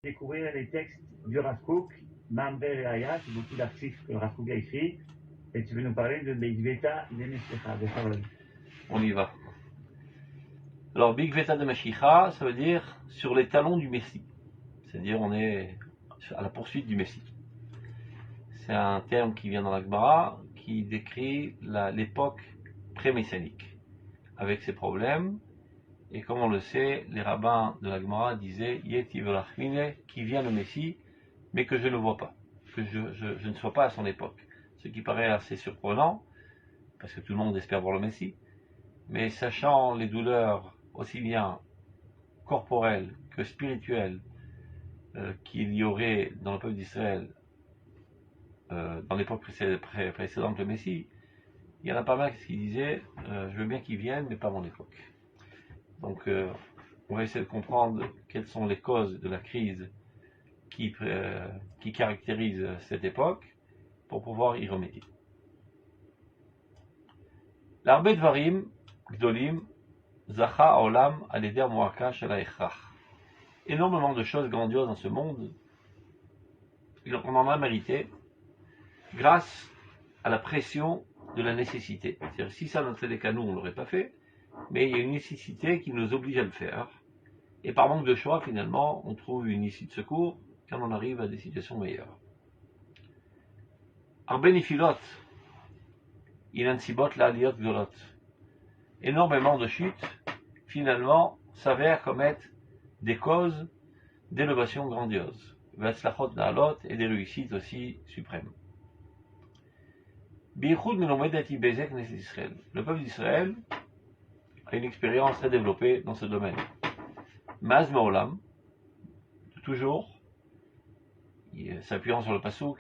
Découvrir les textes du Rav Kook, Mamre et Aya, c'est beaucoup d'articles que le Rav Kook a écrit, et tu veux nous parler de Bigveta de Meshicha, de Farol. On y va. Alors, Bigveta de Meshicha, ça veut dire sur les talons du Messie. C'est-à-dire, on est à la poursuite du Messie. C'est un terme qui vient dans la Gemara, qui décrit l'époque pré-messianique, avec ses problèmes. Et comme on le sait, les rabbins de la Gemara disaient Yeti velachmine, qui vient le Messie, mais que je ne vois pas, que je ne sois pas à son époque. Ce qui paraît assez surprenant, parce que tout le monde espère voir le Messie, mais sachant les douleurs aussi bien corporelles que spirituelles qu'il y aurait dans le peuple d'Israël dans l'époque précédente le Messie, il y en a pas mal qui disaient je veux bien qu'il vienne, mais pas à mon époque. Donc on va essayer de comprendre quelles sont les causes de la crise qui caractérise cette époque pour pouvoir y remédier. L'Arbe Dvarim Gdolim Zacha Olam Aleder Moaka Shel Echrach. Énormément de choses grandioses dans ce monde, on en a mérité grâce à la pression de la nécessité. C'est-à-dire, si ça n'entrait des canaux, on ne l'aurait pas fait, mais il y a une nécessité qui nous oblige à le faire. Et par manque de choix, finalement, on trouve une issue de secours quand on arrive à des situations meilleures. Arben Ifilot, Inansibot la Aliot Gdolot. Énormément de chutes, finalement, s'avèrent comme être des causes d'élévation grandiose. Vatzlachot Naalot et des réussites aussi suprêmes. Bichud Melomedet Ibezek Knesset Israël. Le peuple d'Israël a une expérience très développée dans ce domaine. Maz Maolam, toujours, s'appuyant sur le pasouk,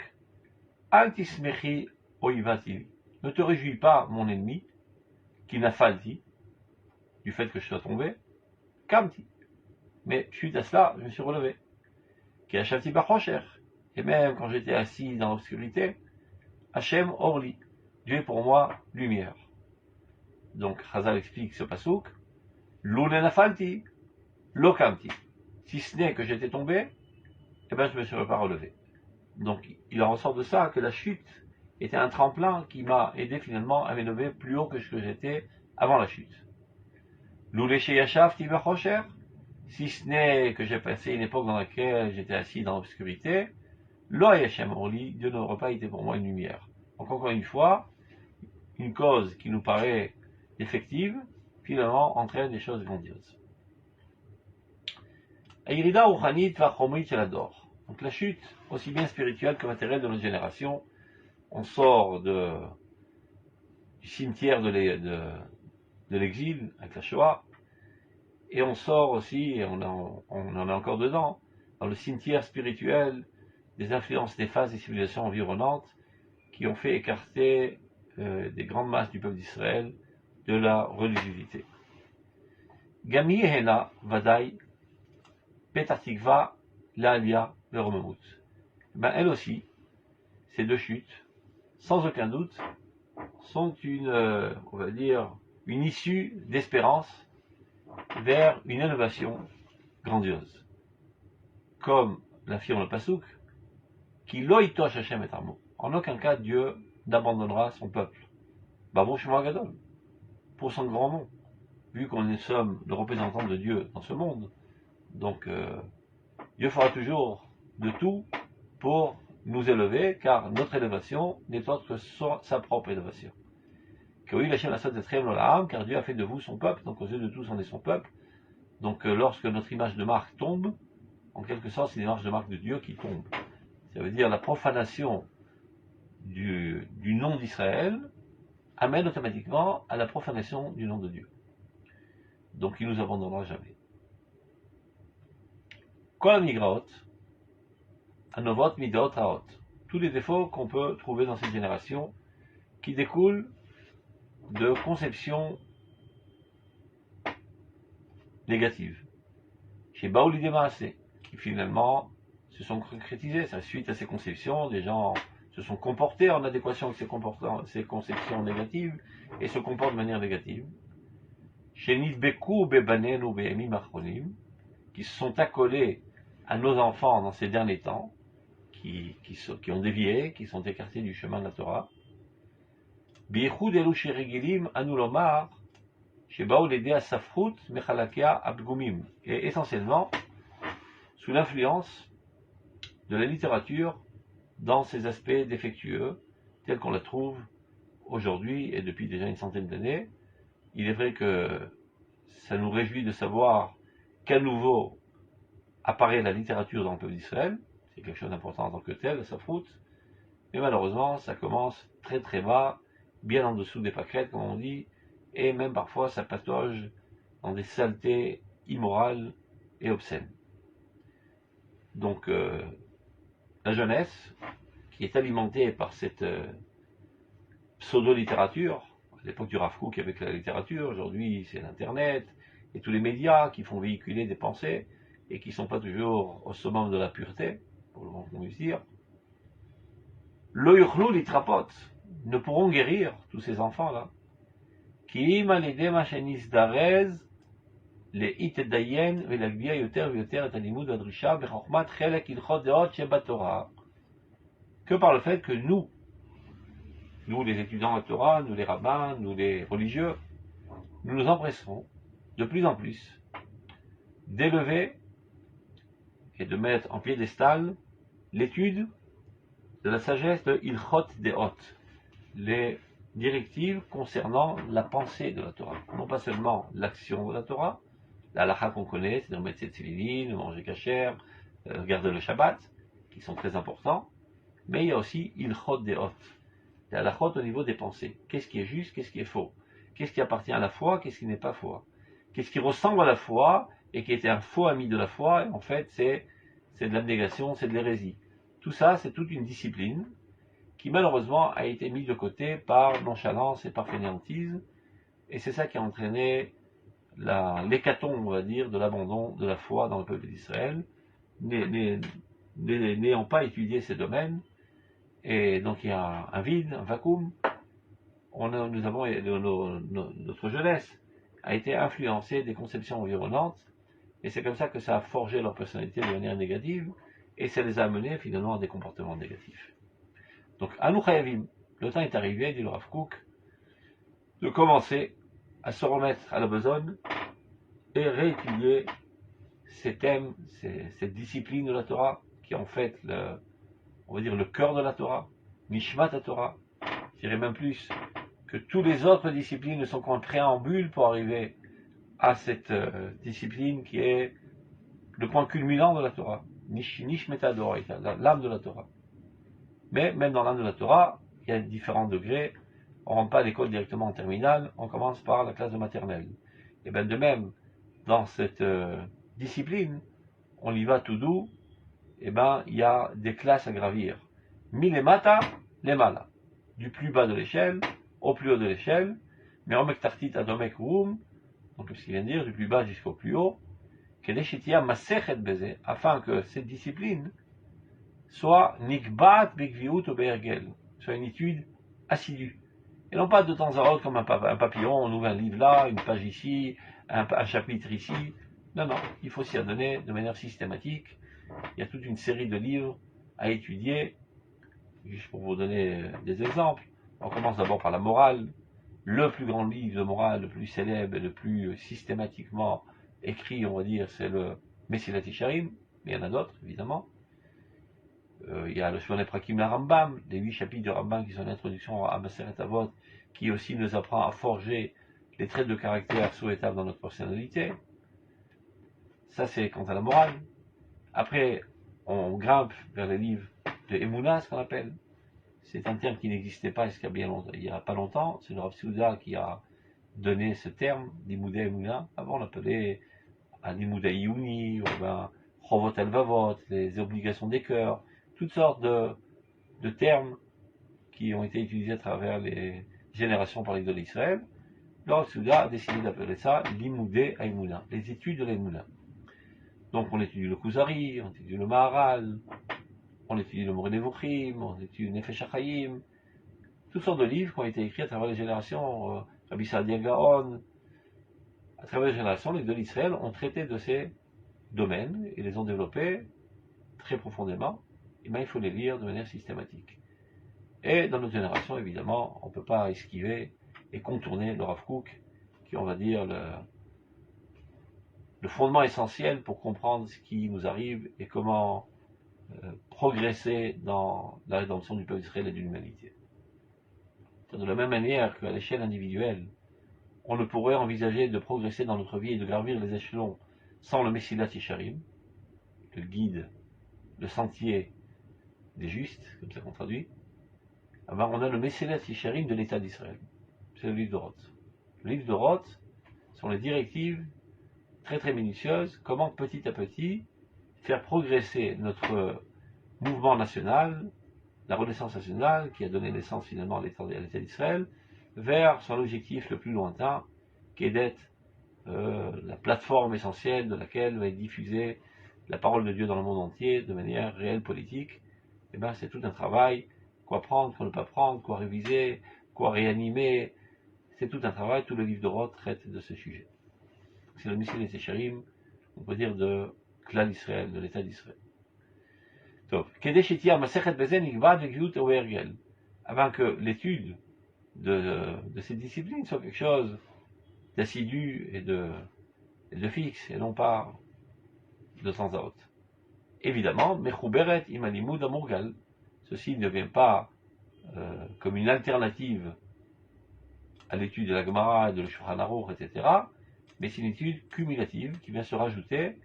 Al tismechi oivati, ne te réjouis pas, mon ennemi, qui n'a falti, du fait que je sois tombé, kamti. Mais suite à cela, je me suis relevé. Qui achati bachocher, et même quand j'étais assis dans l'obscurité, Hachem orli, Dieu est pour moi lumière. Donc Chazal explique ce pasouk, Lo nenafalti, lo kamti. Si ce n'est que j'étais tombé, eh ben je ne me serais pas relevé. Donc il en ressort de ça que la chute était un tremplin qui m'a aidé finalement à m'élever plus haut que ce que j'étais avant la chute. L'ouléché yachaf tibachocher, si ce n'est que j'ai passé une époque dans laquelle j'étais assis dans l'obscurité, lo yachem orli, Dieu n'aurait pas été pour moi une lumière. Donc encore une fois, une cause qui nous paraît effective, finalement entraîne des choses grandioses. Aïrida Rouhanit Vachomrit Shelador. Donc la chute, aussi bien spirituelle que matérielle de notre génération, on sort du cimetière de l'exil, avec la Shoah, et on sort aussi, et on en est encore dedans, dans le cimetière spirituel des influences néfastes des civilisations environnantes qui ont fait écarter des grandes masses du peuple d'Israël de la religiosité. Gami Hena Vadai Petartikva Laalia Veromemut. Ben elle aussi, ces deux chutes, sans aucun doute, sont on va dire, une issue d'espérance vers une innovation grandiose. Comme l'affirme le Passouk, qui loïtosh Hashem et Armo. En aucun cas Dieu n'abandonnera son peuple. Bavo Shema Gadol, pour son grand nom, vu qu'on sommes le représentant de Dieu dans ce monde. Donc Dieu fera toujours de tout pour nous élever, car notre élévation n'est autre que sa propre élévation. Car Dieu a fait de vous son peuple, donc aux yeux de tous on est son peuple. Donc lorsque notre image de marque tombe, en quelque sorte c'est l'image de marque de Dieu qui tombe. Ça veut dire la profanation du nom d'Israël amène automatiquement à la profanation du nom de Dieu. Donc il ne nous abandonnera jamais. Kol migraot, anovot midot haot. Tous les défauts qu'on peut trouver dans cette génération qui découlent de conceptions négatives. Chez Baouli Demassé, qui finalement se sont concrétisées. Suite à ces conceptions, des gens se sont comportés en adéquation avec ces conceptions négatives et se comportent de manière négative. Chez Nidbeku Bebanen ou Behemim Achronim, qui se sont accolés à nos enfants dans ces derniers temps, qui ont dévié, qui sont écartés du chemin de la Torah. Biyechud elu sheregilim anu lomar, shebaou l'aider à safrut mechalakia abgumim. Et essentiellement, sous l'influence de la littérature dans ses aspects défectueux, tels qu'on la trouve aujourd'hui et depuis déjà une centaine d'années. Il est vrai que ça nous réjouit de savoir qu'à nouveau apparaît la littérature dans le peuple d'Israël. C'est quelque chose d'important en tant que tel, sa fruit. Mais malheureusement, ça commence très très bas, bien en dessous des pâquerettes, comme on dit, et même parfois ça patauge dans des saletés immorales et obscènes. Donc, la jeunesse, qui est alimentée par cette pseudo-littérature, à l'époque du Rav Kook avec la littérature, aujourd'hui c'est l'Internet, et tous les médias qui font véhiculer des pensées, et qui ne sont pas toujours au summum de la pureté, pour le moins qu'on puisse dire. Lo yuchlu litrapot, ne pourront guérir tous ces enfants-là. Ki im alideh ma shenisdarez להתדיין ולהגביה יותר ויותר את הלימוד והדרישה בחוכמת חלק הלכות דעות שבתורה. Que par le fait que nous les étudiants de la Torah, nous les rabbins, nous les religieux, nous nous empresserons de plus en plus d'élever et de mettre en piédestal l'étude de la sagesse de Ilchot Deot, les directives concernant la pensée de la Torah. Non pas seulement l'action de la Torah, la halakha qu'on connaît, c'est de remettre ses tefillin, manger kasher, garder le Shabbat, qui sont très importants, mais il y a aussi Ilchot Deot, les halakhot au niveau des pensées. Qu'est-ce qui est juste, qu'est-ce qui est faux? Qu'est-ce qui appartient à la foi, qu'est-ce qui n'est pas foi? Qu'est-ce qui ressemble à la foi et qui était un faux ami de la foi, et en fait c'est de l'abnégation, c'est de l'hérésie. Tout ça, c'est toute une discipline qui malheureusement a été mise de côté par nonchalance et par fainéantise, et c'est ça qui a entraîné l'hécatombe, on va dire, de l'abandon de la foi dans le peuple d'Israël, n'ayant pas étudié ces domaines, et donc il y a un vide, un vacuum. Notre jeunesse a été influencée des conceptions environnantes, et c'est comme ça que ça a forgé leur personnalité de manière négative, et ça les a amenés finalement à des comportements négatifs. Donc, Anu Chayavim, le temps est arrivé, dit le Rav Kook, de commencer à se remettre à la besogne et réétudier ces thèmes, cette discipline de la Torah, qui est en fait on va dire le cœur de la Torah, Nishmat Torah. Je dirais même plus que toutes les autres disciplines ne sont qu'un préambule pour arriver à cette discipline qui est le point culminant de la Torah, Nishmeta Doraita, l'âme de la Torah. Mais même dans l'âme de la Torah, il y a différents degrés. On ne rentre pas à l'école directement en terminale, on commence par la classe de maternelle. Et bien de même, dans cette discipline, on y va tout doux, et ben il y a des classes à gravir. Milemata, lemala. Du plus bas de l'échelle au plus haut de l'échelle, mais omek tartit adomek roum, donc ce qu'il vient de dire, du plus bas jusqu'au plus haut, kedeshitia masechet beze, afin que cette discipline soit nikbat bekviut ou be'ergel, soit une étude assidue. Et non pas de temps à autre comme un papillon, on ouvre un livre là, une page ici, un chapitre ici. Non, non, il faut s'y adonner de manière systématique. Il y a toute une série de livres à étudier. Juste pour vous donner des exemples, on commence d'abord par la morale. Le plus grand livre de morale, le plus célèbre et le plus systématiquement écrit, on va dire, c'est le Mesilat Yesharim, mais il y en a d'autres, évidemment. Il y a le Shmoneh Prakim la Rambam, les 8 chapitres de Rambam qui sont l'introduction à Maseret Avot, qui aussi nous apprend à forger les traits de caractère souhaitables dans notre personnalité. Ça, c'est quant à la morale. Après, on grimpe vers les livres de Emouna, ce qu'on appelle. C'est un terme qui n'existait pas il n'y a pas longtemps. C'est le Rav Souda qui a donné ce terme, Limouda Emouna. Avant, on l'appelait Limouda Iyuni, ou Chovot Alvavot, les obligations des cœurs. Toutes sortes de termes qui ont été utilisés à travers les générations par les idoles d'Israël. Le Rav Souda a décidé d'appeler ça Limouda Emouna, les études de l'Emouna. Donc on étudie le Kuzari, on étudie le Maharal, on étudie le Moreh Nevuchim, on étudie le Nefesh HaChaim, toutes sortes de livres qui ont été écrits à travers les générations, Rabbi Saadia Gaon. À travers les générations, les idoles d'Israël ont traité de ces domaines et les ont développés très profondément, eh bien, il faut les lire de manière systématique. Et dans notre génération, évidemment, on ne peut pas esquiver et contourner le Rav Kook, qui, on va dire, le fondement essentiel pour comprendre ce qui nous arrive et comment progresser dans la rédemption du peuple d'Israël et de l'humanité. De la même manière qu'à l'échelle individuelle, on ne pourrait envisager de progresser dans notre vie et de gravir les échelons sans le Messilat Yesharim, le guide, le sentier des justes, comme ça qu'on traduit. Alors on a le Messilat Yesharim de l'État d'Israël. C'est le livre de Roth. Le livre de Roth sont les directives très très minutieuses, comment petit à petit faire progresser notre mouvement national, la Renaissance nationale, qui a donné naissance finalement à l'État d'Israël, vers son objectif le plus lointain, qui est d'être la plateforme essentielle de laquelle va être diffusée la parole de Dieu dans le monde entier de manière réelle politique. Et bien c'est tout un travail, quoi prendre, quoi ne pas prendre, quoi réviser, quoi réanimer. C'est tout un travail, tout le livre de Roth traite de ce sujet. C'est le Messilat Yesharim, on peut dire, de Klal Israël, de l'État d'Israël. Avant que l'étude de ces disciplines soit quelque chose d'assidu et de fixe, et non pas de temps à autre. Évidemment, Mechuberet Imalimud Amurgal, ceci ne vient pas comme une alternative à l'étude de la Gemara, de Shulchan Aruch, etc., mais c'est une étude cumulative qui vient se rajouter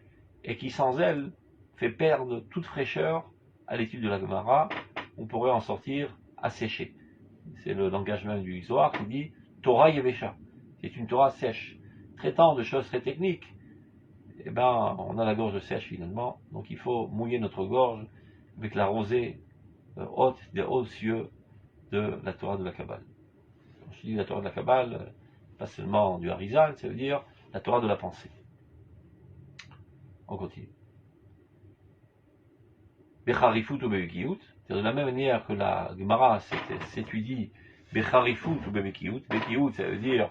et qui, sans elle, fait perdre toute fraîcheur à l'étude de la Gemara. On pourrait en sortir asséché. C'est le langage même du Zohar qui dit Torah Yevesha. C'est une Torah sèche. Traitant de choses très techniques, eh ben, on a la gorge sèche finalement, donc il faut mouiller notre gorge avec la rosée haute des hauts cieux de la Torah de la Kabbale. Quand je dis la Torah de la Kabbale, pas seulement du Harizal, ça veut dire la Torah de la pensée. On continue. Becharifut ou Bebekiut, c'est de la même manière que la Gemara s'étudie Becharifut ou Bebekiut. Bekiut, ça veut dire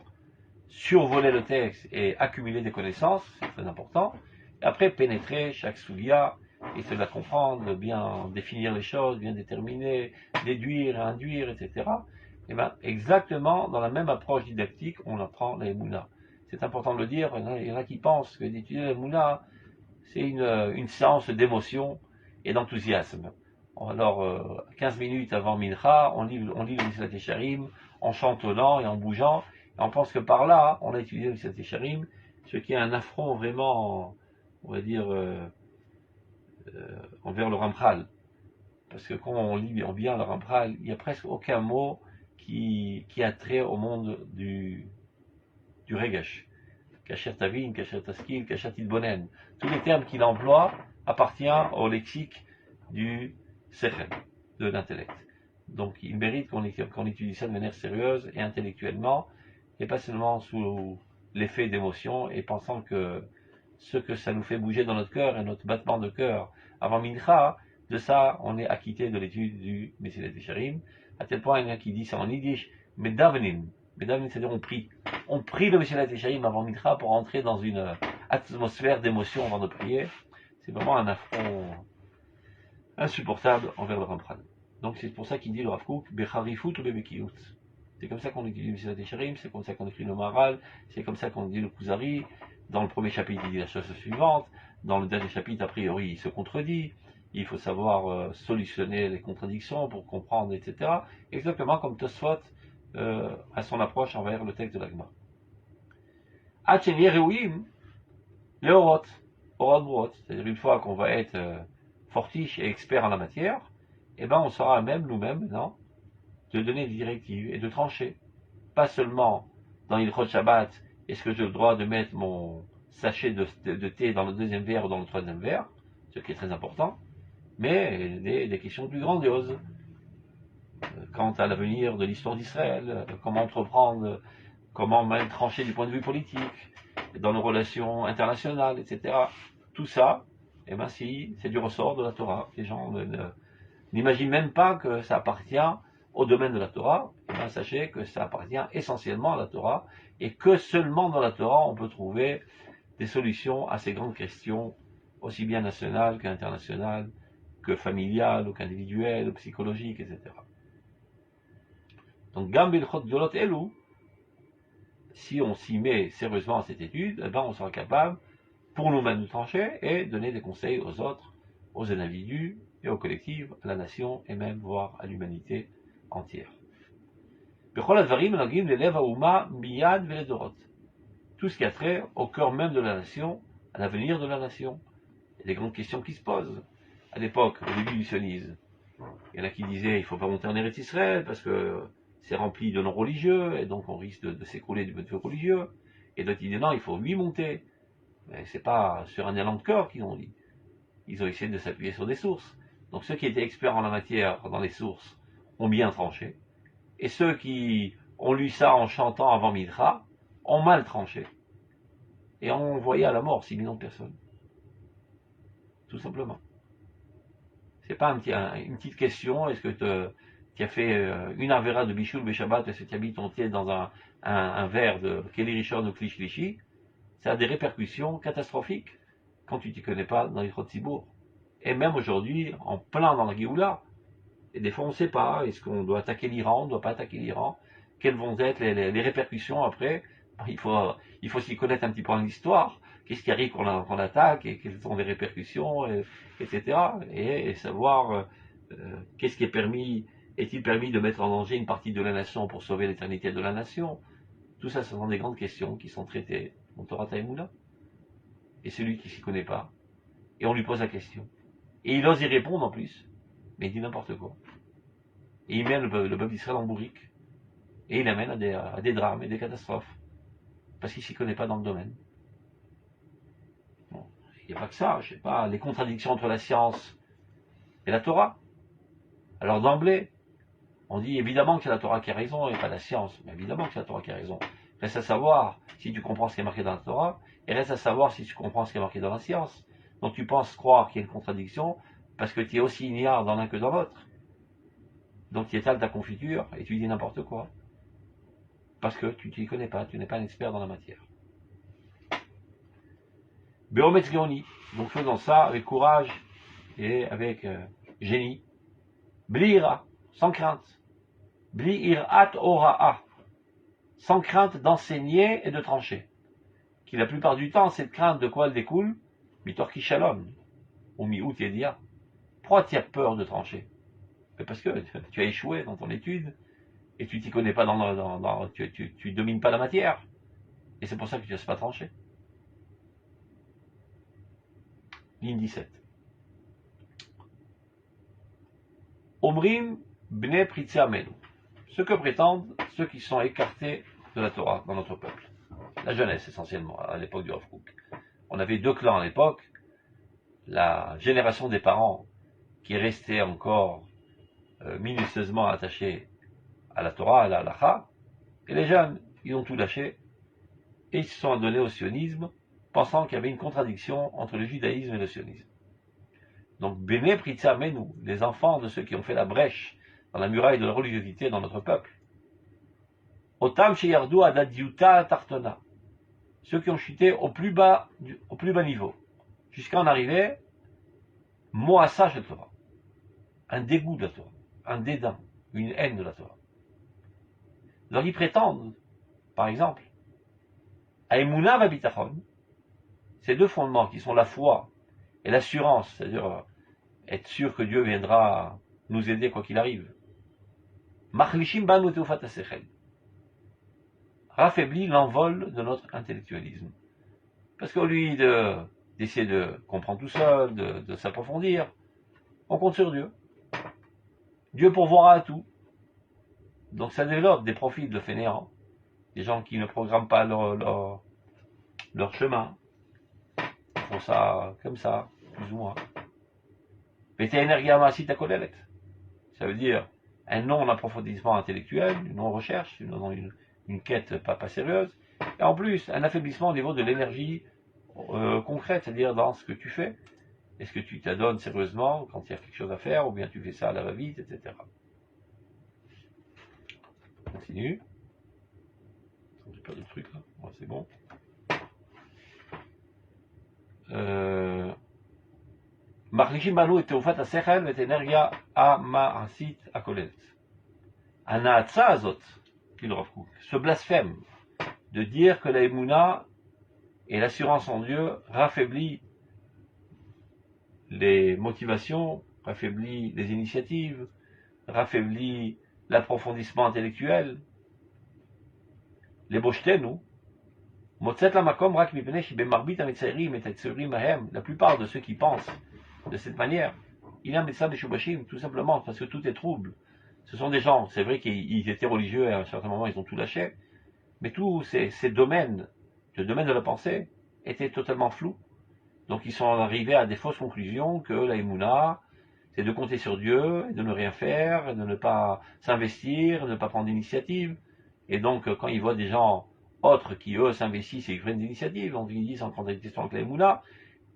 survoler le texte et accumuler des connaissances, c'est très important. Et après, pénétrer chaque sugia, essayer de la comprendre, bien définir les choses, bien déterminer, déduire, induire, etc. Et bien, exactement dans la même approche didactique, on apprend la Emouna. C'est important de le dire, il y en a qui pensent que d'étudier la Emouna, c'est une séance d'émotion et d'enthousiasme. Alors, 15 minutes avant Mincha, on lit le Messilat Yesharim en chantonnant et en bougeant. Et on pense que par là, on a étudié le Messilat Yesharim, ce qui est un affront vraiment, on va dire, envers le Ramchal. Parce que quand on lit bien le Ramchal, il n'y a presque aucun mot qui a trait au monde du Regesh. Kasher Tavin, Kasher Taskil, Kasher Tidbonen. Tous les termes qu'il emploie appartiennent au lexique du Sechel, de l'intellect. Donc il mérite qu'on étudie ça de manière sérieuse et intellectuellement, et pas seulement sous l'effet d'émotion, et pensant que ce que ça nous fait bouger dans notre cœur et notre battement de cœur avant Mincha, de ça on est acquitté de l'étude du Messilat Yesharim, à tel point il y en a qui disent ça en yiddish, Medavenin, c'est-à-dire on prie le Messilat Yesharim avant Mincha pour entrer dans une atmosphère d'émotion avant de prier. C'est vraiment un affront insupportable envers le Ramchal. Donc c'est pour ça qu'il dit le Rav Kook, Becharifut ou Bebekiut. C'est comme ça qu'on écrit le Messilat Yesharim, c'est comme ça qu'on écrit le Maharal, c'est comme ça qu'on dit le Kuzari. Dans le premier chapitre, il dit la chose suivante. Dans le dernier chapitre, a priori, il se contredit. Il faut savoir solutionner les contradictions pour comprendre, etc. Exactement comme Tosfot à son approche envers le texte de l'Agma. Hachenir Reuim, le Orot Brot, c'est-à-dire une fois qu'on va être fortiche et expert en la matière, eh ben on sera même nous-mêmes maintenant de donner des directives et de trancher. Pas seulement dans l'Ilchot Shabbat, est-ce que j'ai le droit de mettre mon sachet de thé dans le deuxième verre ou dans le troisième verre, ce qui est très important, mais des questions plus grandioses. Quant à l'avenir de l'histoire d'Israël, comment entreprendre, comment même trancher du point de vue politique, dans nos relations internationales, etc. Tout ça, eh ben si, c'est du ressort de la Torah. Les gens n'imaginent même pas que ça appartient au domaine de la Torah. Eh ben, sachez que ça appartient essentiellement à la Torah, et que seulement dans la Torah on peut trouver des solutions à ces grandes questions, aussi bien nationales qu'internationales, que familial, ou qu'individuel, ou psychologique, etc. Donc, Gambel Chot Dolot Elou, si on s'y met sérieusement à cette étude, eh ben, on sera capable, pour nous-mêmes, de trancher et donner des conseils aux autres, aux individus et au collectif, à la nation et même, voire à l'humanité entière. Tout ce qui a trait au cœur même de la nation, à l'avenir de la nation. Il y a des grandes questions qui se posent. À l'époque, au début du sionisme, il y en a qui disaient il ne faut pas monter en Eretz Israël parce que c'est rempli de non-religieux et donc on risque de s'écrouler du point de vue religieux. Et d'autres disaient non, il faut lui monter. Mais c'est pas sur un élan de cœur qu'ils ont dit. Ils ont essayé de s'appuyer sur des sources. Donc ceux qui étaient experts en la matière, dans les sources, ont bien tranché. Et ceux qui ont lu ça en chantant avant Mitra ont mal tranché. Et ont envoyé à la mort 6 millions de personnes. Tout simplement. C'est pas une petite question, est-ce que tu as fait une avera de Bichoul Beshabbat, est-ce que tu as mis ton pied dans un verre de Kelly Richard ou Klish, ça a des répercussions catastrophiques quand tu t'y connais pas dans les Trotzibourg. Et même aujourd'hui, en plein dans la Géoula, et des fois on ne sait pas, est-ce qu'on doit attaquer l'Iran, on ne doit pas attaquer l'Iran, quelles vont être les répercussions après. Il faut s'y connaître un petit peu en histoire, qu'est-ce qui arrive quand on attaque, et quelles sont les répercussions, etc. Et savoir qu'est-ce qui est-il permis de mettre en danger une partie de la nation pour sauver l'éternité de la nation. Tout ça, ce sont des grandes questions qui sont traitées dans Torah Taïmouna. Et celui qui s'y connaît pas, et on lui pose la question. Et il ose y répondre en plus, mais il dit n'importe quoi. Et il met le peuple d'Israël en bourrique. Et il amène à des drames et des catastrophes. Parce qu'il s'y connaît pas dans le domaine. Bon, il n'y a pas que ça, je sais pas, les contradictions entre la science et la Torah. Alors d'emblée, on dit évidemment que c'est la Torah qui a raison et pas la science. Mais évidemment que c'est la Torah qui a raison. Reste à savoir si tu comprends ce qui est marqué dans la Torah, et reste à savoir si tu comprends ce qui est marqué dans la science. Donc tu penses croire qu'il y a une contradiction, parce que tu es aussi ignare dans l'un que dans l'autre. Donc tu étales ta confiture et tu dis n'importe quoi. Parce que tu t'y connais pas, tu n'es pas un expert dans la matière. Beometz Geoni. Donc faisons ça avec courage et avec génie. Bli ira, sans crainte. Bli irat ora'a. Sans crainte d'enseigner et de trancher. Qui la plupart du temps, cette crainte de quoi elle découle? Mitor kishalom. Ou mi-out yedia. Pourquoi tu as peur de trancher? Parce que tu as échoué dans ton étude et tu t'y connais pas tu domines pas la matière. Et c'est pour ça que tu ne sais pas trancher. Ligne 17. Omrim bne pritze amenu. Ce que prétendent ceux qui sont écartés de la Torah dans notre peuple. La jeunesse essentiellement, à l'époque du Rav Kook. On avait deux clans à l'époque. La génération des parents qui restait encore minutieusement attachés à la Torah, à la halacha, et les jeunes, ils ont tout lâché, et ils se sont adonnés au sionisme, pensant qu'il y avait une contradiction entre le judaïsme et le sionisme. Donc, Bene Pritza Menu, les enfants de ceux qui ont fait la brèche dans la muraille de la religiosité dans notre peuple. Otam Sheyardu Adadiuta Tartona, ceux qui ont chuté au plus bas niveau, jusqu'à en arriver, Moassa Shel Torah, un dégoût de la Torah, un dédain, une haine de la Torah. Donc ils prétendent, par exemple, à Emouna Vabitachon, ces deux fondements qui sont la foi et l'assurance, c'est-à-dire être sûr que Dieu viendra nous aider quoi qu'il arrive. Machlishim banu teufat hasechel, raffaiblit l'envol de notre intellectualisme. Parce qu'au lieu d'essayer de comprendre tout seul, de s'approfondir, on compte sur Dieu. Dieu pourvoira à tout. Donc ça développe des profils de fainéants, des gens qui ne programment pas leur chemin. Ils font ça comme ça, plus ou moins. Ça veut dire un non-approfondissement intellectuel, une non-recherche, une quête pas sérieuse, et en plus un affaiblissement au niveau de l'énergie concrète, c'est-à-dire dans ce que tu fais. Est-ce que tu t'adonnes sérieusement quand il y a quelque chose à faire, ou bien tu fais ça à la va-vite, etc. On continue. J'ai pas de truc là, ouais, c'est bon. מחלישים בנו את תעופת השכל ואת האנרגיה המעשית הכוללת. הנאצה הזאת, כאילו רב קוק, ce blasphème de dire que la émouna et l'assurance en Dieu raffaiblit les motivations, raffaiblit les initiatives, raffaiblit l'approfondissement intellectuel. לבושתנו, מוצאת למקום רק מפני שבמרבית המציירים את הציורים ההם, la plupart de ceux qui pensent de cette manière, il y a médecin des choubachim, tout simplement parce que tout est trouble. Ce sont des gens, c'est vrai qu'ils étaient religieux et à un certain moment ils ont tout lâché, mais tous ces domaines, le domaine de la pensée, étaient totalement flous. Donc ils sont arrivés à des fausses conclusions que la Emouna, c'est de compter sur Dieu, et de ne rien faire, et de ne pas s'investir, de ne pas prendre d'initiative. Et donc quand ils voient des gens autres qui eux s'investissent et qui prennent des initiatives, donc ils disent en contradiction avec la Emouna,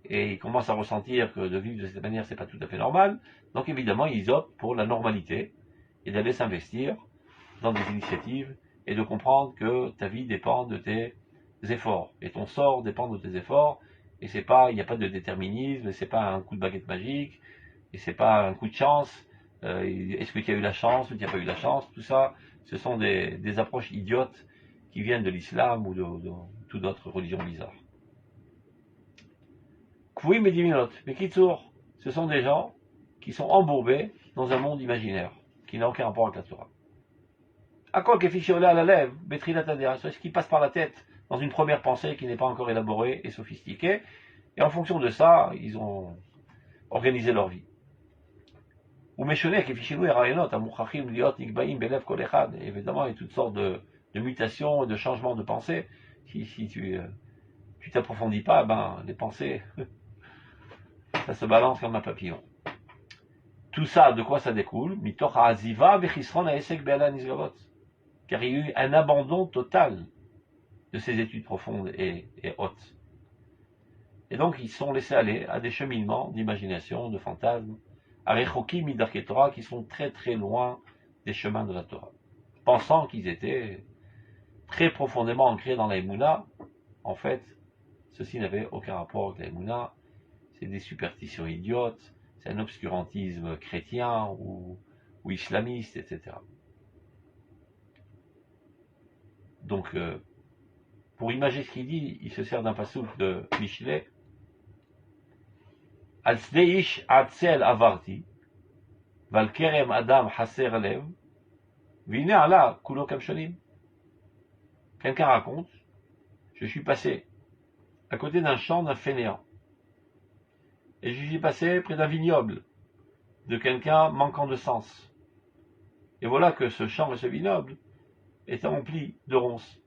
et ils commencent à ressentir que de vivre de cette manière c'est pas tout à fait normal. Donc évidemment ils optent pour la normalité et d'aller s'investir dans des initiatives et de comprendre que ta vie dépend de tes efforts et ton sort dépend de tes efforts. Et c'est pas, il n'y a pas de déterminisme, c'est pas un coup de baguette magique, et c'est pas un coup de chance. Est-ce que tu as eu la chance ou tu n'as pas eu la chance? Tout ça, ce sont des approches idiotes qui viennent de l'islam ou de toute autre religion bizarre. Kvouim et Diminot, mais Kitsour, ce sont des gens qui sont embourbés dans un monde imaginaire, qui n'a aucun rapport avec la Torah. À quoi que fichiolé à la lèvre, c'est ce qui passe par la tête dans une première pensée qui n'est pas encore élaborée et sophistiquée, et en fonction de ça, ils ont organisé leur vie. Ou Meshoneh, qui fichilou et rayonot, à Mouchachim, Liot, Nikbaim, Belev, Kolechad, évidemment, il y a toutes sortes de mutations et de changements de pensée. Si tu t'approfondis pas, ben, les pensées, ça se balance comme un papillon. Tout ça, de quoi ça découle? Mitoch ha'aziva v'chisron ha'esek be'ala nizgavot. Car il y a eu un abandon total de ces études profondes et hautes. Et donc, ils sont laissés aller à des cheminements d'imagination, de fantasmes, à Rechokim midarke Torah, qui sont très très loin des chemins de la Torah. Pensant qu'ils étaient très profondément ancrés dans la Emouna, en fait, ceci n'avait aucun rapport avec la Emouna. C'est des superstitions idiotes, c'est un obscurantisme chrétien ou islamiste, etc. Donc, pour imaginer ce qu'il dit, il se sert d'un passouk de Michelet. Al sdeish atzel avarti, val kerem adam haser lev, vine ala kulo kamshonim. Quelqu'un raconte, je suis passé à côté d'un champ d'un fainéant. Et je suis passé près d'un vignoble de quelqu'un manquant de sens. Et voilà que ce champ et ce vignoble est rempli de ronces.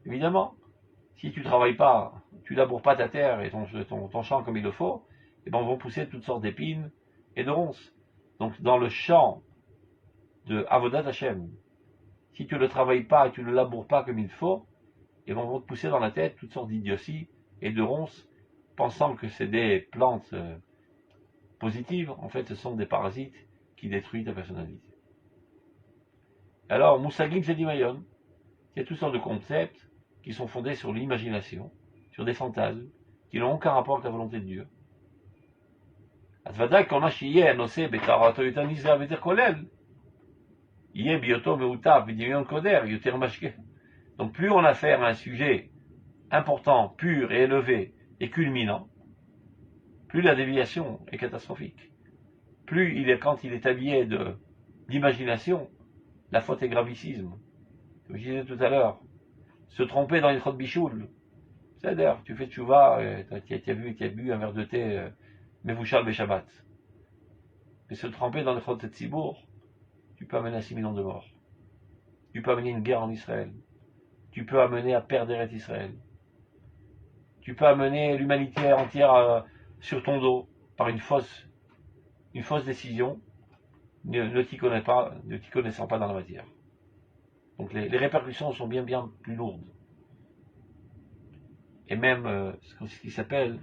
Évidemment, si tu ne travailles pas, tu laboures pas ta terre et ton champ comme il le faut, et ben vont pousser toutes sortes d'épines et de ronces. Donc dans le champ de Avodat Hashem, si tu ne le travailles pas et tu ne le laboures pas comme il faut, et ben vont te pousser dans la tête toutes sortes d'idioties et de ronces, pensant que c'est des plantes positives. En fait, ce sont des parasites qui détruisent ta personnalité. Alors, Moussagim Sedimayon, il y a toutes sortes de concepts qui sont fondés sur l'imagination, sur des fantasmes, qui n'ont aucun rapport avec la volonté de Dieu. Donc plus on a affaire à un sujet important, pur et élevé et culminant, plus la déviation est catastrophique. Plus quand il est habillé d'imagination, la faute est gravissime. Comme je disais tout à l'heure, se tromper dans une trotte bichoule, c'est-à-dire, tu fais tchouva, tu as bu un verre de thé, Mevouchal Beshabbat. Mais se tromper dans les trottes de Tzibour, tu peux amener à 6 millions de morts. Tu peux amener une guerre en Israël. Tu peux amener à perdre Israël. Tu peux amener l'humanité entière sur ton dos par une fausse décision, ne t'y connaissant pas dans la matière. Donc les répercussions sont bien plus lourdes. Et même ce qui s'appelle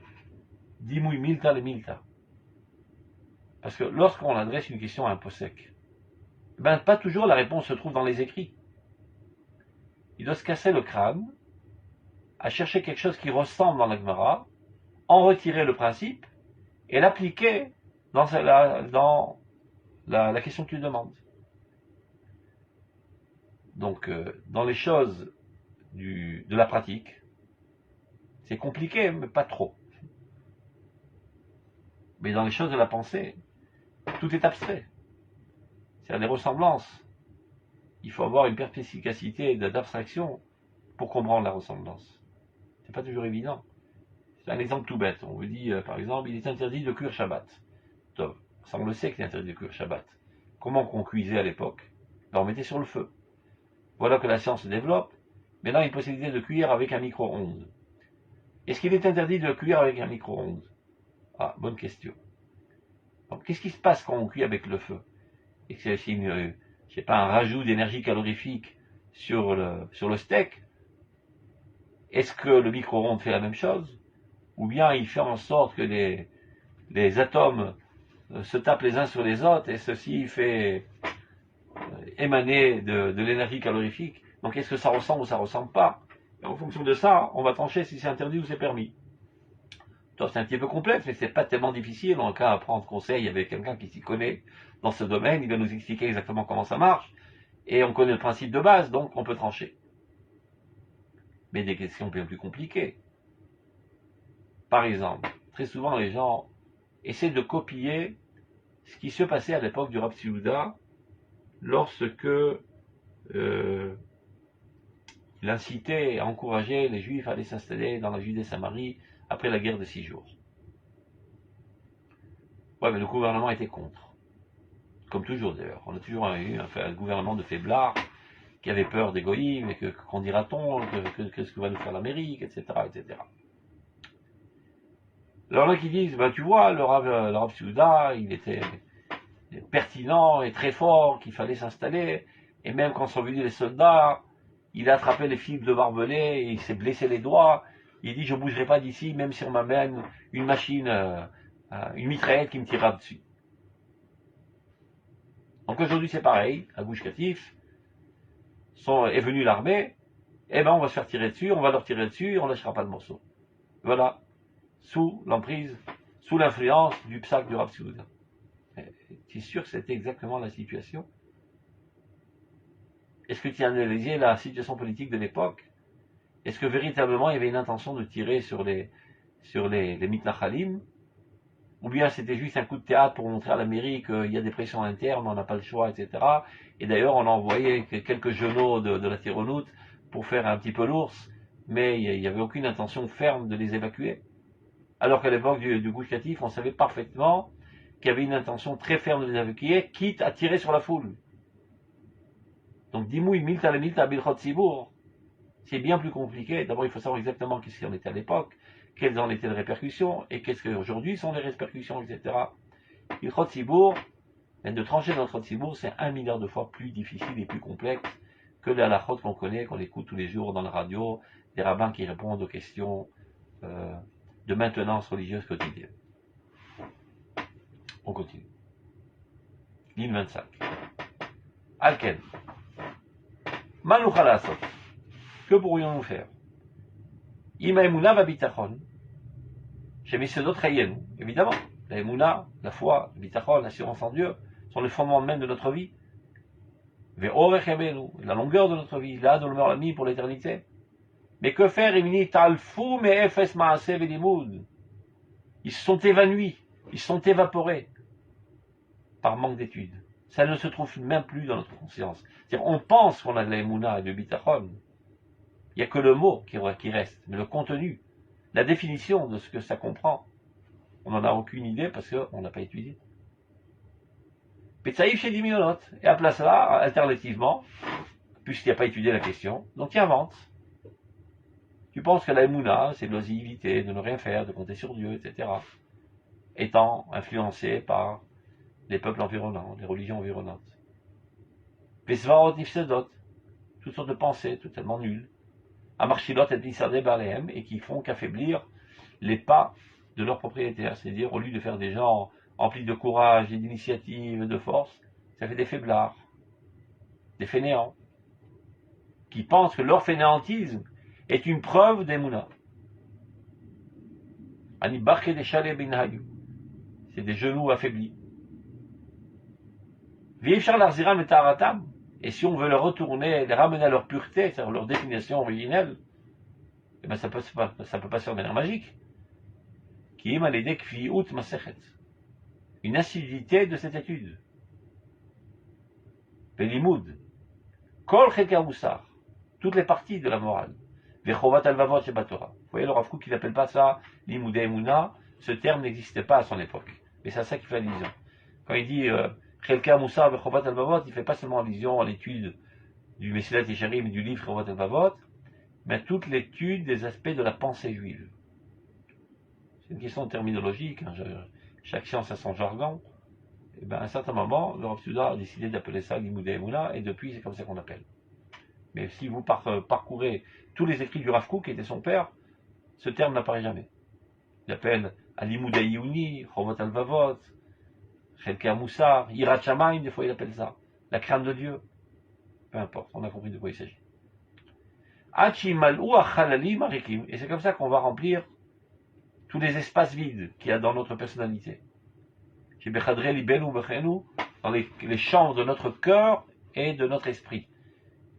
Dimouy Milta le Milta. Parce que lorsqu'on adresse une question à un possèque, ben pas toujours la réponse se trouve dans les écrits. Il doit se casser le crâne, à chercher quelque chose qui ressemble dans la Gemara, en retirer le principe, et l'appliquer dans la question que tu demandes. Donc, dans les choses de la pratique, c'est compliqué, mais pas trop. Mais dans les choses de la pensée, tout est abstrait. C'est-à-dire les ressemblances. Il faut avoir une perspicacité d'abstraction pour comprendre la ressemblance. C'est pas toujours évident. C'est un exemple tout bête. On vous dit, par exemple, il est interdit de cuire Shabbat. Top. Ça, on le sait qu'il est interdit de cuire Shabbat. Comment qu'on cuisait à l'époque? Ben, on mettait sur le feu. Voilà que la science se développe. Maintenant, il y a une possibilité de cuire avec un micro-ondes. Est-ce qu'il est interdit de cuire avec un micro-ondes? Ah, bonne question. Donc, qu'est-ce qui se passe quand on cuit avec le feu? Et que c'est pas un rajout d'énergie calorifique sur le steak? Est-ce que le micro-ondes fait la même chose? Ou bien il fait en sorte que les atomes se tapent les uns sur les autres et ceci fait émaner de l'énergie calorifique? Donc est-ce que ça ressemble ou ça ressemble pas? Et en fonction de ça, on va trancher si c'est interdit ou c'est permis. C'est un petit peu complexe, mais c'est pas tellement difficile. On a qu'à prendre conseil avec quelqu'un qui s'y connaît dans ce domaine. Il va nous expliquer exactement comment ça marche. Et on connaît le principe de base, donc on peut trancher. Mais des questions bien plus compliquées. Par exemple, très souvent les gens essaient de copier ce qui se passait à l'époque du Rav Tzvi lorsque il incitait et encourageait les Juifs à aller s'installer dans la Judée-Samarie après la guerre de 6 jours. Ouais, mais le gouvernement était contre. Comme toujours d'ailleurs. On a toujours eu un gouvernement de faiblards qui avait peur des goïms, et qu'en dira-t-on, qu'est-ce que va nous faire l'Amérique, etc., etc. Alors là qui disent, ben tu vois, le Rav Tzvi, il était pertinent et très fort, qu'il fallait s'installer, et même quand sont venus les soldats, il a attrapé les fils de barbelés, et il s'est blessé les doigts, il dit je ne bougerai pas d'ici, même si on m'amène une machine, une mitraillette qui me tirera dessus. Donc aujourd'hui c'est pareil, à Gush Katif, est venue l'armée, et ben on va se faire tirer dessus, on va leur tirer dessus, et on ne lâchera pas le morceau. Voilà, sous l'emprise, sous l'influence du psaque du Rav Tzvi. Tu es sûr que c'était exactement la situation? Est-ce que tu as analysé la situation politique de l'époque? Est-ce que véritablement il y avait une intention de tirer sur les mitnachalim? Ou bien c'était juste un coup de théâtre pour montrer à l'Amérique qu'il y a des pressions internes, on n'a pas le choix, etc. Et d'ailleurs on a envoyé quelques genoux de la Tironout pour faire un petit peu l'ours, mais il n'y avait aucune intention ferme de les évacuer. Alors qu'à l'époque du Gush Katif, on savait parfaitement qu'il y avait une intention très ferme de les évacuer, quitte à tirer sur la foule. Donc, dimouy milta le milta bilchot sibour, c'est bien plus compliqué. D'abord, il faut savoir exactement qu'est-ce qu'il en était à l'époque, quelles en étaient les répercussions, et qu'est-ce qu'aujourd'hui sont les répercussions, etc. Bilchot sibour, de trancher dans le chot sibour, c'est 1 milliard de fois plus difficile et plus complexe que la halachot qu'on connaît, qu'on écoute tous les jours dans la radio, des rabbins qui répondent aux questions de maintenance religieuse quotidienne. On continue. Ligne 25. Alken. Malouchalasot. Que pourrions-nous faire? Ima Emouna va bitachon. Chez Missedot Rayenu. Évidemment, la Emouna, la foi, le bitachon, l'assurance en Dieu, sont les fondements même de notre vie. Ve'orech yamenu, la longueur de notre vie, là, de l'ami pour l'éternité. Mais que faire, Imini talfou me efes maase ve'limud? Ils se sont évanouis, ils se sont évaporés par manque d'études. Ça ne se trouve même plus dans notre conscience. C'est-à-dire, on pense qu'on a de la Emouna et du bitachon. Il n'y a que le mot qui reste, mais le contenu, la définition de ce que ça comprend, on n'en a aucune idée parce qu'on n'a pas étudié. Petsaïf chez Dimionot, et à place là, alternativement, puisqu'il n'y a pas étudié la question, donc tu inventes. Tu penses que la Emouna, c'est de l'oisiveté, de ne rien faire, de compter sur Dieu, etc. Étant influencé par les peuples environnants, les religions environnantes. Pesvarot ifsedot, toutes sortes de pensées totalement nulles. Amarchilot et Nissadé Balehem, et qui font qu'affaiblir les pas de leurs propriétaires. C'est-à-dire, au lieu de faire des gens remplis de courage et d'initiative et de force, ça fait des faiblards, des fainéants, qui pensent que leur fainéantisme est une preuve d'Emouna. Ani barke des chalets bin hayou. C'est des genoux affaiblis. V'yefshar l'arziram et ta'aratam. Et si on veut les retourner, les ramener à leur pureté, c'est-à-dire leur définition originelle, eh ben ça peut pas se faire de manière magique. Qui est malédé kfi out masechet. Une assiduité de cette étude. Velimoud. Kol cheka moussar. Toutes les parties de la morale. Vechovat alvavot shebatora. Vous voyez, le Rav Kook, il n'appelle pas ça l'imoud emuna. Ce terme n'existait pas à son époque. Mais c'est ça qui fait allusion. Quand il dit Chelka Moussar Vechovat Alvavot, il ne fait pas seulement allusion à l'étude du Messilat Yesharim et du livre Chovat Alvavot, mais à toute l'étude des aspects de la pensée juive. C'est une question terminologique, hein, chaque science a son jargon. Et ben, à un certain moment, le Rav Souda a décidé d'appeler ça l'imoud emuna, et depuis c'est comme ça qu'on l'appelle. Mais si vous parcourez tous les écrits du Rav Kook, qui était son père, ce terme n'apparaît jamais. Il appelle Alimud Ayuni, Chovat Alvavot, Chelka Moussar, Yirat Shamayim, des fois il appelle ça. La crainte de Dieu. Peu importe, on a compris de quoi il s'agit. Hachi Malou Achalalim Arikim. Et c'est comme ça qu'on va remplir tous les espaces vides qu'il y a dans notre personnalité. Chez Bechadre Libenu Bechenu, dans les chambres de notre cœur et de notre esprit.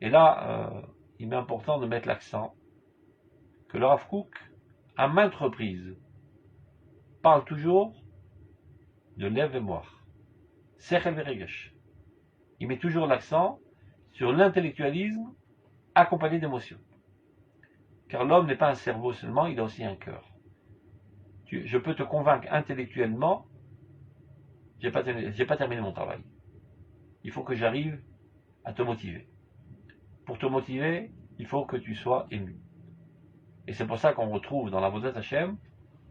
Et là, il est important de mettre l'accent que le Rav Kook, à maintes reprises, parle toujours de lève et moire. Sechel veregesh. Il met toujours l'accent sur l'intellectualisme accompagné d'émotions. Car l'homme n'est pas un cerveau seulement, il a aussi un cœur. Je peux te convaincre intellectuellement, j'ai pas terminé mon travail. Il faut que j'arrive à te motiver. Pour te motiver, il faut que tu sois ému. Et c'est pour ça qu'on retrouve dans la Avodat Hashem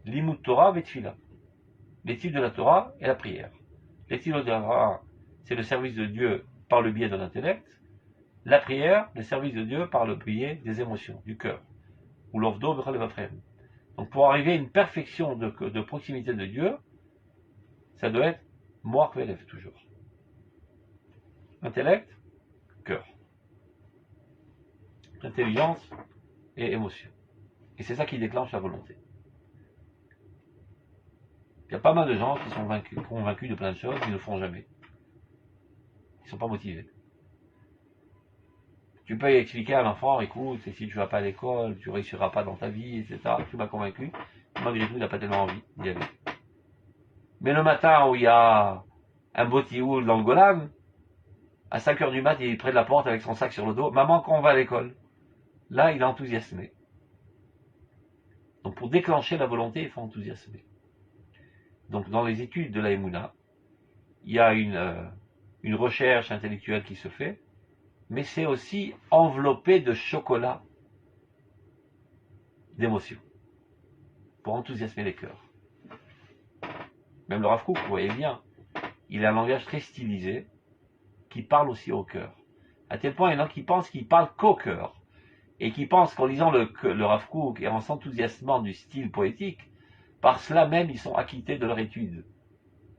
l'imoud Torah vetfila. L'étude de la Torah et la prière. L'étude de la Torah, c'est le service de Dieu par le biais de l'intellect. La prière, le service de Dieu par le biais des émotions, du cœur. Ou l'ovdo v'chalevafrem. Donc pour arriver à une perfection de proximité de Dieu, ça doit être moach velev toujours. Intellect, cœur. Intelligence et émotion. Et c'est ça qui déclenche la volonté. Il y a pas mal de gens qui sont convaincus de plein de choses, qui ne le font jamais. Ils ne sont pas motivés. Tu peux expliquer à l'enfant, écoute, si tu ne vas pas à l'école, tu ne réussiras pas dans ta vie, etc. Tu m'as convaincu. Malgré tout, il n'a pas tellement envie d'y aller. Mais le matin où il y a un beau tioul dans le Golan, à 5 h du mat, il est près de la porte avec son sac sur le dos. Maman, quand on va à l'école? Là, il est enthousiasmé. Donc pour déclencher la volonté, il faut enthousiasmer. Donc dans les études de la Emouna, il y a une recherche intellectuelle qui se fait, mais c'est aussi enveloppé de chocolat, d'émotions, pour enthousiasmer les cœurs. Même le Rav Kook, vous voyez bien, il a un langage très stylisé, qui parle aussi au cœur. À tel point, il y en a qui pensent qu'il parle qu'au cœur, et qui pensent qu'en lisant le Rav Kook et en s'enthousiasmant du style poétique, par cela même, ils sont acquittés de leur étude.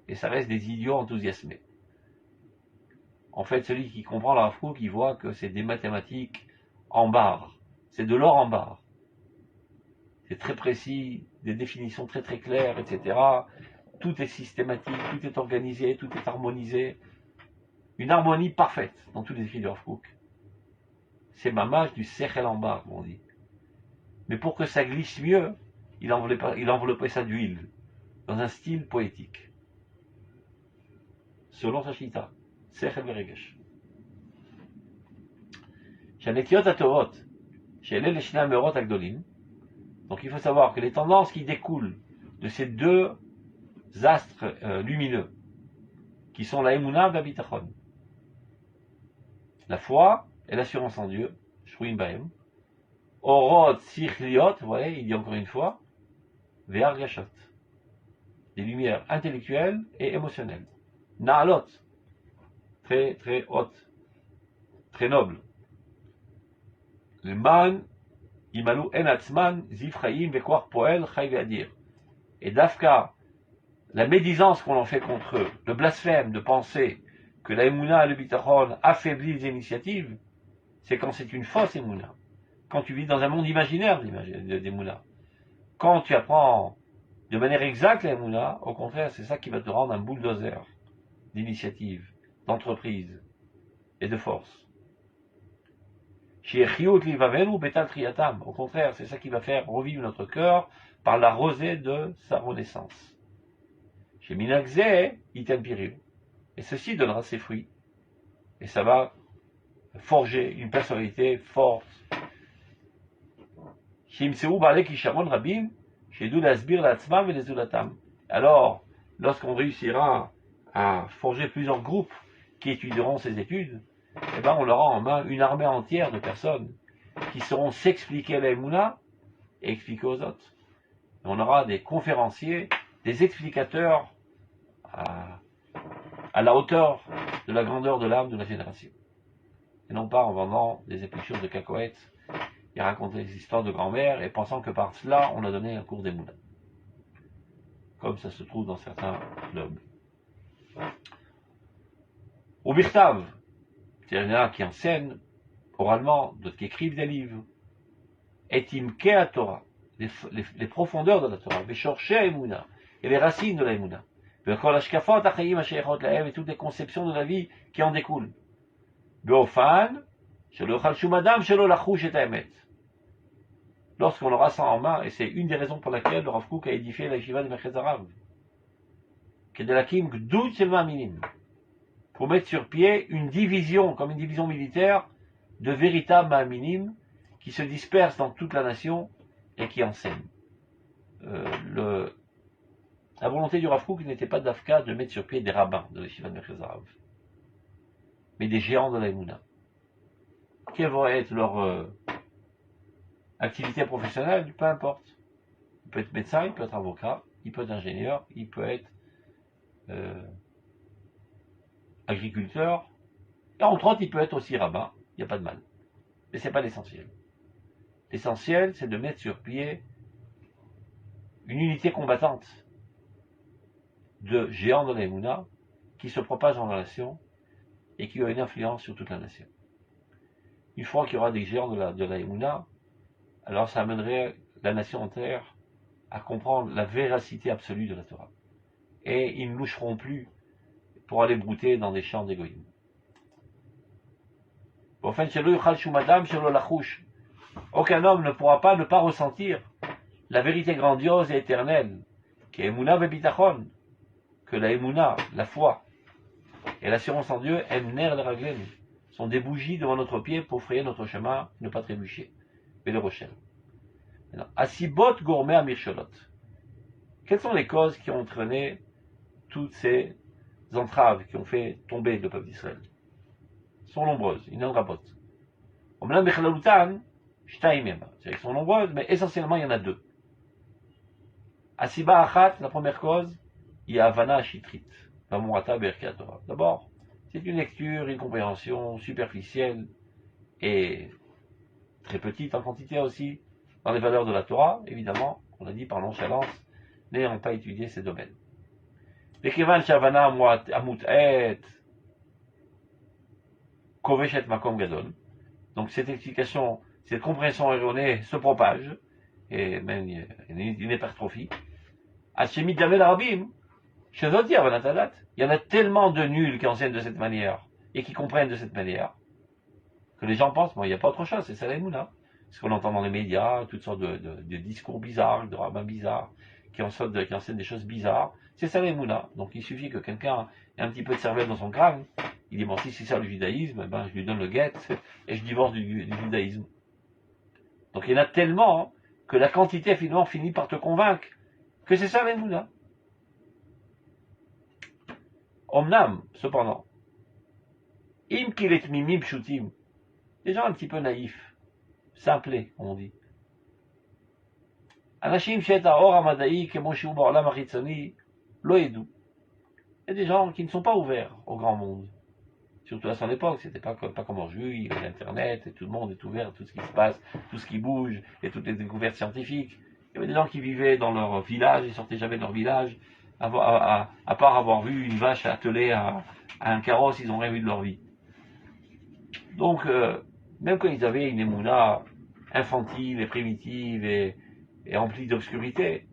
Et ça reste des idiots enthousiasmés. En fait, celui qui comprend le Rav Kook, il voit que c'est des mathématiques en barre. C'est de l'or en barre. C'est très précis, des définitions très très claires, etc. Tout est systématique, tout est organisé, tout est harmonisé. Une harmonie parfaite dans tous les écrits du Rav Kook. C'est mamage du sechel en barre, comme on dit. Mais pour que ça glisse mieux, il enveloppait ça d'huile, dans un style poétique. Selon sa chita, sechel veregesh. Shanetiot atorot, shele leshna merot agdolim. Donc il faut savoir que les tendances qui découlent de ces deux astres lumineux, qui sont la Emouna et la Bitachon, la foi et l'assurance en Dieu, Shruim Bahem, Orot Sichliot, vous voyez, il dit encore une fois, Ve'ar Gashot, des lumières intellectuelles et émotionnelles. Na'alot, très très haute, très noble. Le man, Imalu En Atzman, Zifraïm, Vekwar Poel, Chai Ve'adir. Et Dafka, la médisance qu'on en fait contre eux, le blasphème de penser que la Emouna et le Bitachon affaiblissent les initiatives, c'est quand c'est une fausse Emouna. Quand tu vis dans un monde imaginaire d'Emouna. Quand tu apprends de manière exacte l'Emouna, au contraire, c'est ça qui va te rendre un bulldozer d'initiative, d'entreprise et de force. Au contraire, c'est ça qui va faire revivre notre cœur par la rosée de sa renaissance. Chez Minagze, Item. Et ceci donnera ses fruits. Et ça va forger une personnalité forte. Alors, lorsqu'on réussira à forger plusieurs groupes qui étudieront ces études, eh ben on aura en main une armée entière de personnes qui sauront s'expliquer la Emouna et expliquer aux autres. Et on aura des conférenciers, des explicateurs à la hauteur de la grandeur de l'âme de la génération. Et non pas en vendant des épluchures de cacahuètes et raconter des histoires de grand-mère et pensant que par cela on a donné un cours d'Emouna. Comme ça se trouve dans certains clubs. Au Birtav, c'est-à-dire il y en a qui enseignent oralement, d'autres qui écrivent des livres. Et Imkea Torah, les profondeurs de la Torah, Veshorshei Emouna, et les racines de la Emouna. Et toutes les conceptions de la vie qui en découlent. Lorsqu'on aura ça en main, et c'est une des raisons pour laquelle le Rav Kook a édifié la Yeshiva de Merkez Harav, pour mettre sur pied une division, comme une division militaire, de véritables ma'aminim qui se dispersent dans toute la nation et qui enseignent. La volonté du Rav Kook n'était pas d'Afka de mettre sur pied des rabbins de l'Yeshiva de Merkez Harav, mais des géants de la Emouna. Quelle va être leur activité professionnelle? Peu importe. Il peut être médecin, il peut être avocat, il peut être ingénieur, il peut être agriculteur, et entre autres, il peut être aussi rabbin, il n'y a pas de mal. Mais ce n'est pas l'essentiel. L'essentiel, c'est de mettre sur pied une unité combattante de géants de la Emouna qui se propage dans la nation et qui a une influence sur toute la nation. Une fois qu'il y aura des géants de la Emouna, alors ça amènerait la nation entière à comprendre la véracité absolue de la Torah. Et ils ne loucheront plus pour aller brouter dans des champs d'égoïsme. Aucun homme ne pourra pas ne pas ressentir la vérité grandiose et éternelle, qui est Emouna vebitachon, que la Emouna, la foi, et l'assurance en Dieu, emner le raglen, sont des bougies devant notre pied pour frayer notre chemin, ne pas trébucher. Mais le rochelle. Asibot gourmet à Mircholot. Quelles sont les causes qui ont entraîné toutes ces entraves qui ont fait tomber le peuple d'Israël? Elles sont nombreuses, il y en a rabot. Elles sont nombreuses, mais essentiellement il y en a deux. Asiba Achat, la première cause, il y a Havana Chitrit, Vamurata Berkei Torah. D'abord, c'est une lecture, une compréhension superficielle et très petite en quantité aussi, dans les valeurs de la Torah, évidemment, on a dit par nonchalance, n'ayant pas étudié ces domaines. Vekevan Shavana Amut-et Koveshet Makom Gadol. Donc cette explication, cette compréhension erronée se propage, et même une hypertrophie. Hashemit Damel Arabim, Shazoti Avanatadat. Il y en a tellement de nuls qui enseignent de cette manière, et qui comprennent de cette manière, que les gens pensent, bon, il n'y a pas autre chose, c'est ça l'Emouna. Ce qu'on entend dans les médias, toutes sortes de discours bizarres, de rabbins bizarres, qui enseignent des choses bizarres, c'est ça l'Emouna. Donc il suffit que quelqu'un ait un petit peu de cervelle dans son crâne, il dit, bon, si c'est ça le judaïsme, ben, je lui donne le guet, et je divorce du judaïsme. Donc il y en a tellement, que la quantité finalement finit par te convaincre que c'est ça l'Emouna. Omnam, cependant, im kilet mimim pshutim, des gens un petit peu naïfs, simplés, on dit. Anashim sheta or amadai kemoshu ba'olam achitzoni lo yedu. Il y a des gens qui ne sont pas ouverts au grand monde. Surtout à son époque, c'était pas comme aujourd'hui, il y a l'internet et tout le monde est ouvert à tout ce qui se passe, tout ce qui bouge et toutes les découvertes scientifiques. Il y avait des gens qui vivaient dans leur village, ils sortaient jamais de leur village, à part avoir vu une vache attelée à un carrosse, ils n'ont rien vu de leur vie. Donc, même quand ils avaient une émouna infantile et primitive et remplie d'obscurité,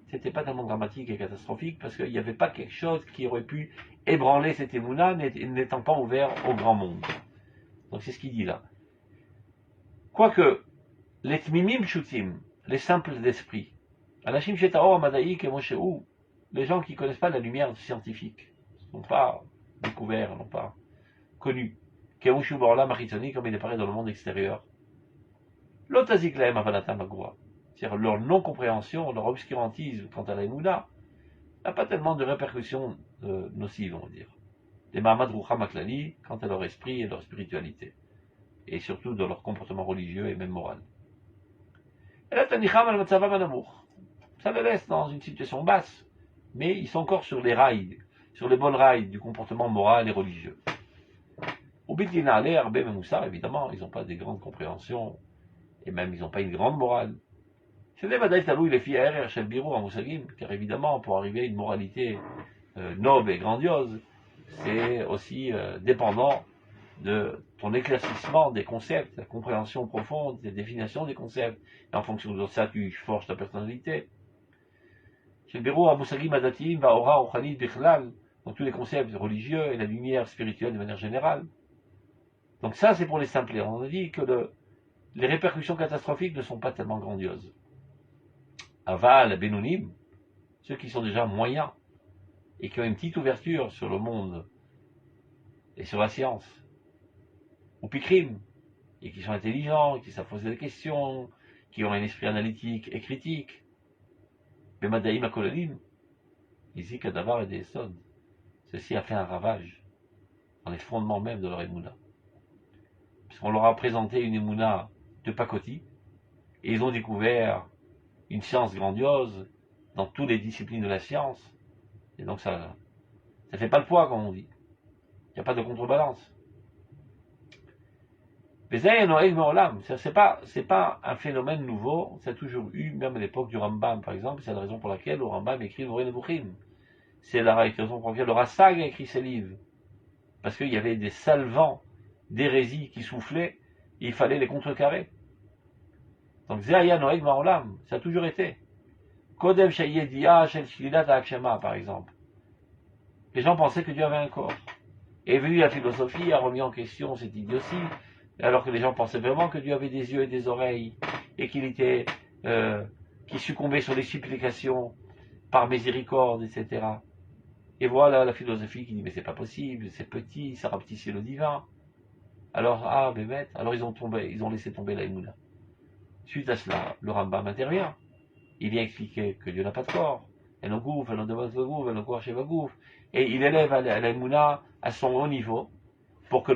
c'était pas tellement dramatique et catastrophique parce qu'il n'y avait pas quelque chose qui aurait pu ébranler cette émouna n'étant pas ouvert au grand monde. Donc c'est ce qu'il dit là. Quoique, les tmimim pshutim, les simples d'esprit, anashim shetao amadaïk et mosheou, les gens qui ne connaissent pas la lumière scientifique, n'ont pas découvert, n'ont pas connu, kemushu borla maritoni comme il apparaît dans le monde extérieur. L'otazik laem avalata magua, c'est-à-dire leur non-compréhension, leur obscurantisme quant à la émouna, n'a pas tellement de répercussions nocives, on va dire. Les Mahamad Rucha Maklali, quant à leur esprit et leur spiritualité, et surtout dans leur comportement religieux et même moral. Et là, Tanicham al-Matzavam al-Amour. Ça les laisse dans une situation basse, mais ils sont encore sur les rails, sur les bonnes rails du comportement moral et religieux. Au Bidina Ale, Arbe Memoussar, évidemment, ils n'ont pas des grandes compréhensions, et même ils n'ont pas une grande morale. C'est des Badaï Talou, les filles à Shel Biro en Moussagim, car évidemment, pour arriver à une moralité noble et grandiose, c'est aussi dépendant de ton éclaircissement des concepts, la compréhension profonde, des définitions des concepts, et en fonction de ça, tu forges ta personnalité. Shel Biro, Moussagim, Adatim, Vaora, Ochanit, Bichlal, donc tous les concepts religieux et la lumière spirituelle de manière générale. Donc ça, c'est pour les simplets. On a dit que les répercussions catastrophiques ne sont pas tellement grandioses. Aval, Benonim, ceux qui sont déjà moyens et qui ont une petite ouverture sur le monde et sur la science, ou Pikrim, et qui sont intelligents, qui savent poser des questions, qui ont un esprit analytique et critique, Bemadaïm Akolalim, ici Kadavar et des Essod, ceci a fait un ravage dans les fondements même de leur émouna. Puisqu'on leur a présenté une émouna de pacotille, et ils ont découvert une science grandiose dans toutes les disciplines de la science, et donc ça fait pas le poids, comme on dit. Il n'y a pas de contrebalance. Mais c'est pas un phénomène nouveau, ça a toujours eu, même à l'époque du Rambam, par exemple, c'est la raison pour laquelle le Rambam écrit le Moreh Nevuchim. C'est la raison pour laquelle le Rassag a écrit ses livres. Parce qu'il y avait des salvants d'hérésie qui soufflaient, et il fallait les contrecarrer. Donc, Zéaya Noeg Maolam, ça a toujours été. Kodem Shayedia Shel Shlilat Akshema, par exemple. Les gens pensaient que Dieu avait un corps. Et venu la philosophie a remis en question cette idiotie, alors que les gens pensaient vraiment que Dieu avait des yeux et des oreilles, et qu'il était, qui succombait sur les supplications par miséricorde, etc. Et voilà la philosophie qui dit, mais c'est pas possible, c'est petit, ça rapetissait le divin. Alors, alors ils ont laissé tomber la Emouna. Suite à cela, le Rambam intervient. Il vient expliquer que Dieu n'a pas de corps. Et il élève la Emouna à son haut niveau pour que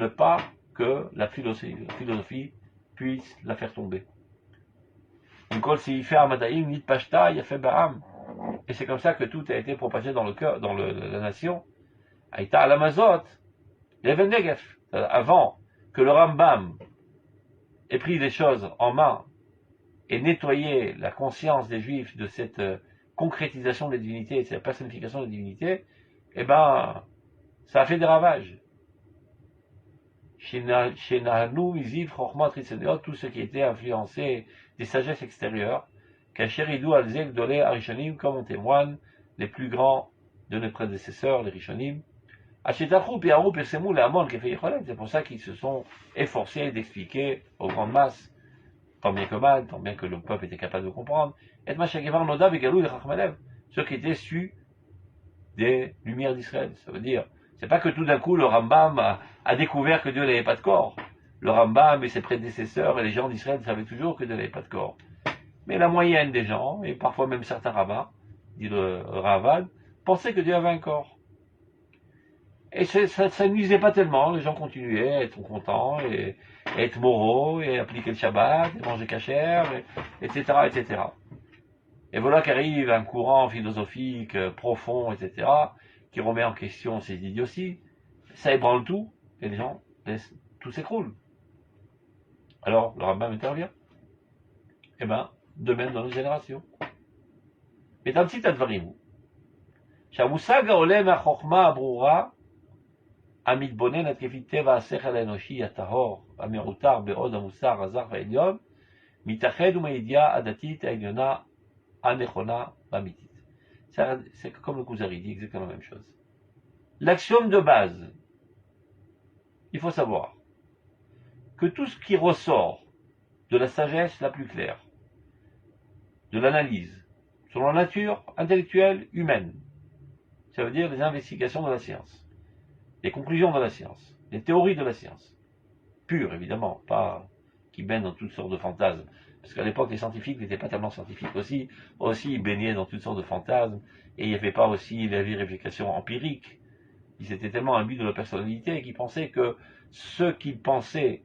que la philosophie puisse la faire tomber. Et c'est comme ça que tout a été propagé dans le cœur, dans la nation. Aïta al-Amazot, l'Even Negef, avant que le Rambam ait pris les choses en main et nettoyer la conscience des Juifs de cette concrétisation des divinités et de cette personnification des divinités, eh ben, ça a fait des ravages. Chez Nahanu, Iziv, Chochmat, Tritzeneot, tout ce qui était influencé des sagesses extérieures, Kacheridou, Alzek, Dolé, Arishonim, comme en témoignent les plus grands de nos prédécesseurs, les Rishonim. C'est pour ça qu'ils se sont efforcés d'expliquer aux grandes masses, tant bien que mal, tant bien que le peuple était capable de comprendre, et ceux qui étaient issus des lumières d'Israël. Ça veut dire, c'est pas que tout d'un coup le Rambam a découvert que Dieu n'avait pas de corps. Le Rambam et ses prédécesseurs et les gens d'Israël savaient toujours que Dieu n'avait pas de corps. Mais la moyenne des gens, et parfois même certains rabbins, dit le Ravad, pensaient que Dieu avait un corps. Et ça ne nuisait pas tellement, les gens continuaient à être contents, et être moraux, et appliquer le Shabbat, et manger cachère, etc., etc. Et voilà qu'arrive un courant philosophique profond, etc., qui remet en question ces idioties, ça ébranle tout, et les gens laissent tout s'écroule. Alors, le Rambam intervient. Eh bien, de même dans nos générations. Mais un petit advarim. שהמושג העולה מהחוכמה הברורה, המתבוננת כפי טבע השכל האנושי הטהור, המעוטר בעוד המוסר הזך והעליון, מתאחד ומהידיעה הדתית העליונה הנכונה והאמיתית. C'est comme le Kuzari dit exactement la même chose. L'axiome de base, il faut savoir que tout ce qui ressort de la sagesse la plus claire, de l'analyse, selon la nature intellectuelle humaine, ça veut dire les investigations de la science, les conclusions de la science, les théories de la science, pures évidemment, pas qui baignent dans toutes sortes de fantasmes, parce qu'à l'époque les scientifiques n'étaient pas tellement scientifiques aussi ils baignaient dans toutes sortes de fantasmes, et il n'y avait pas aussi la vérification empirique. Ils étaient tellement imbus de leur personnalité qu'ils pensaient que ce qu'ils pensaient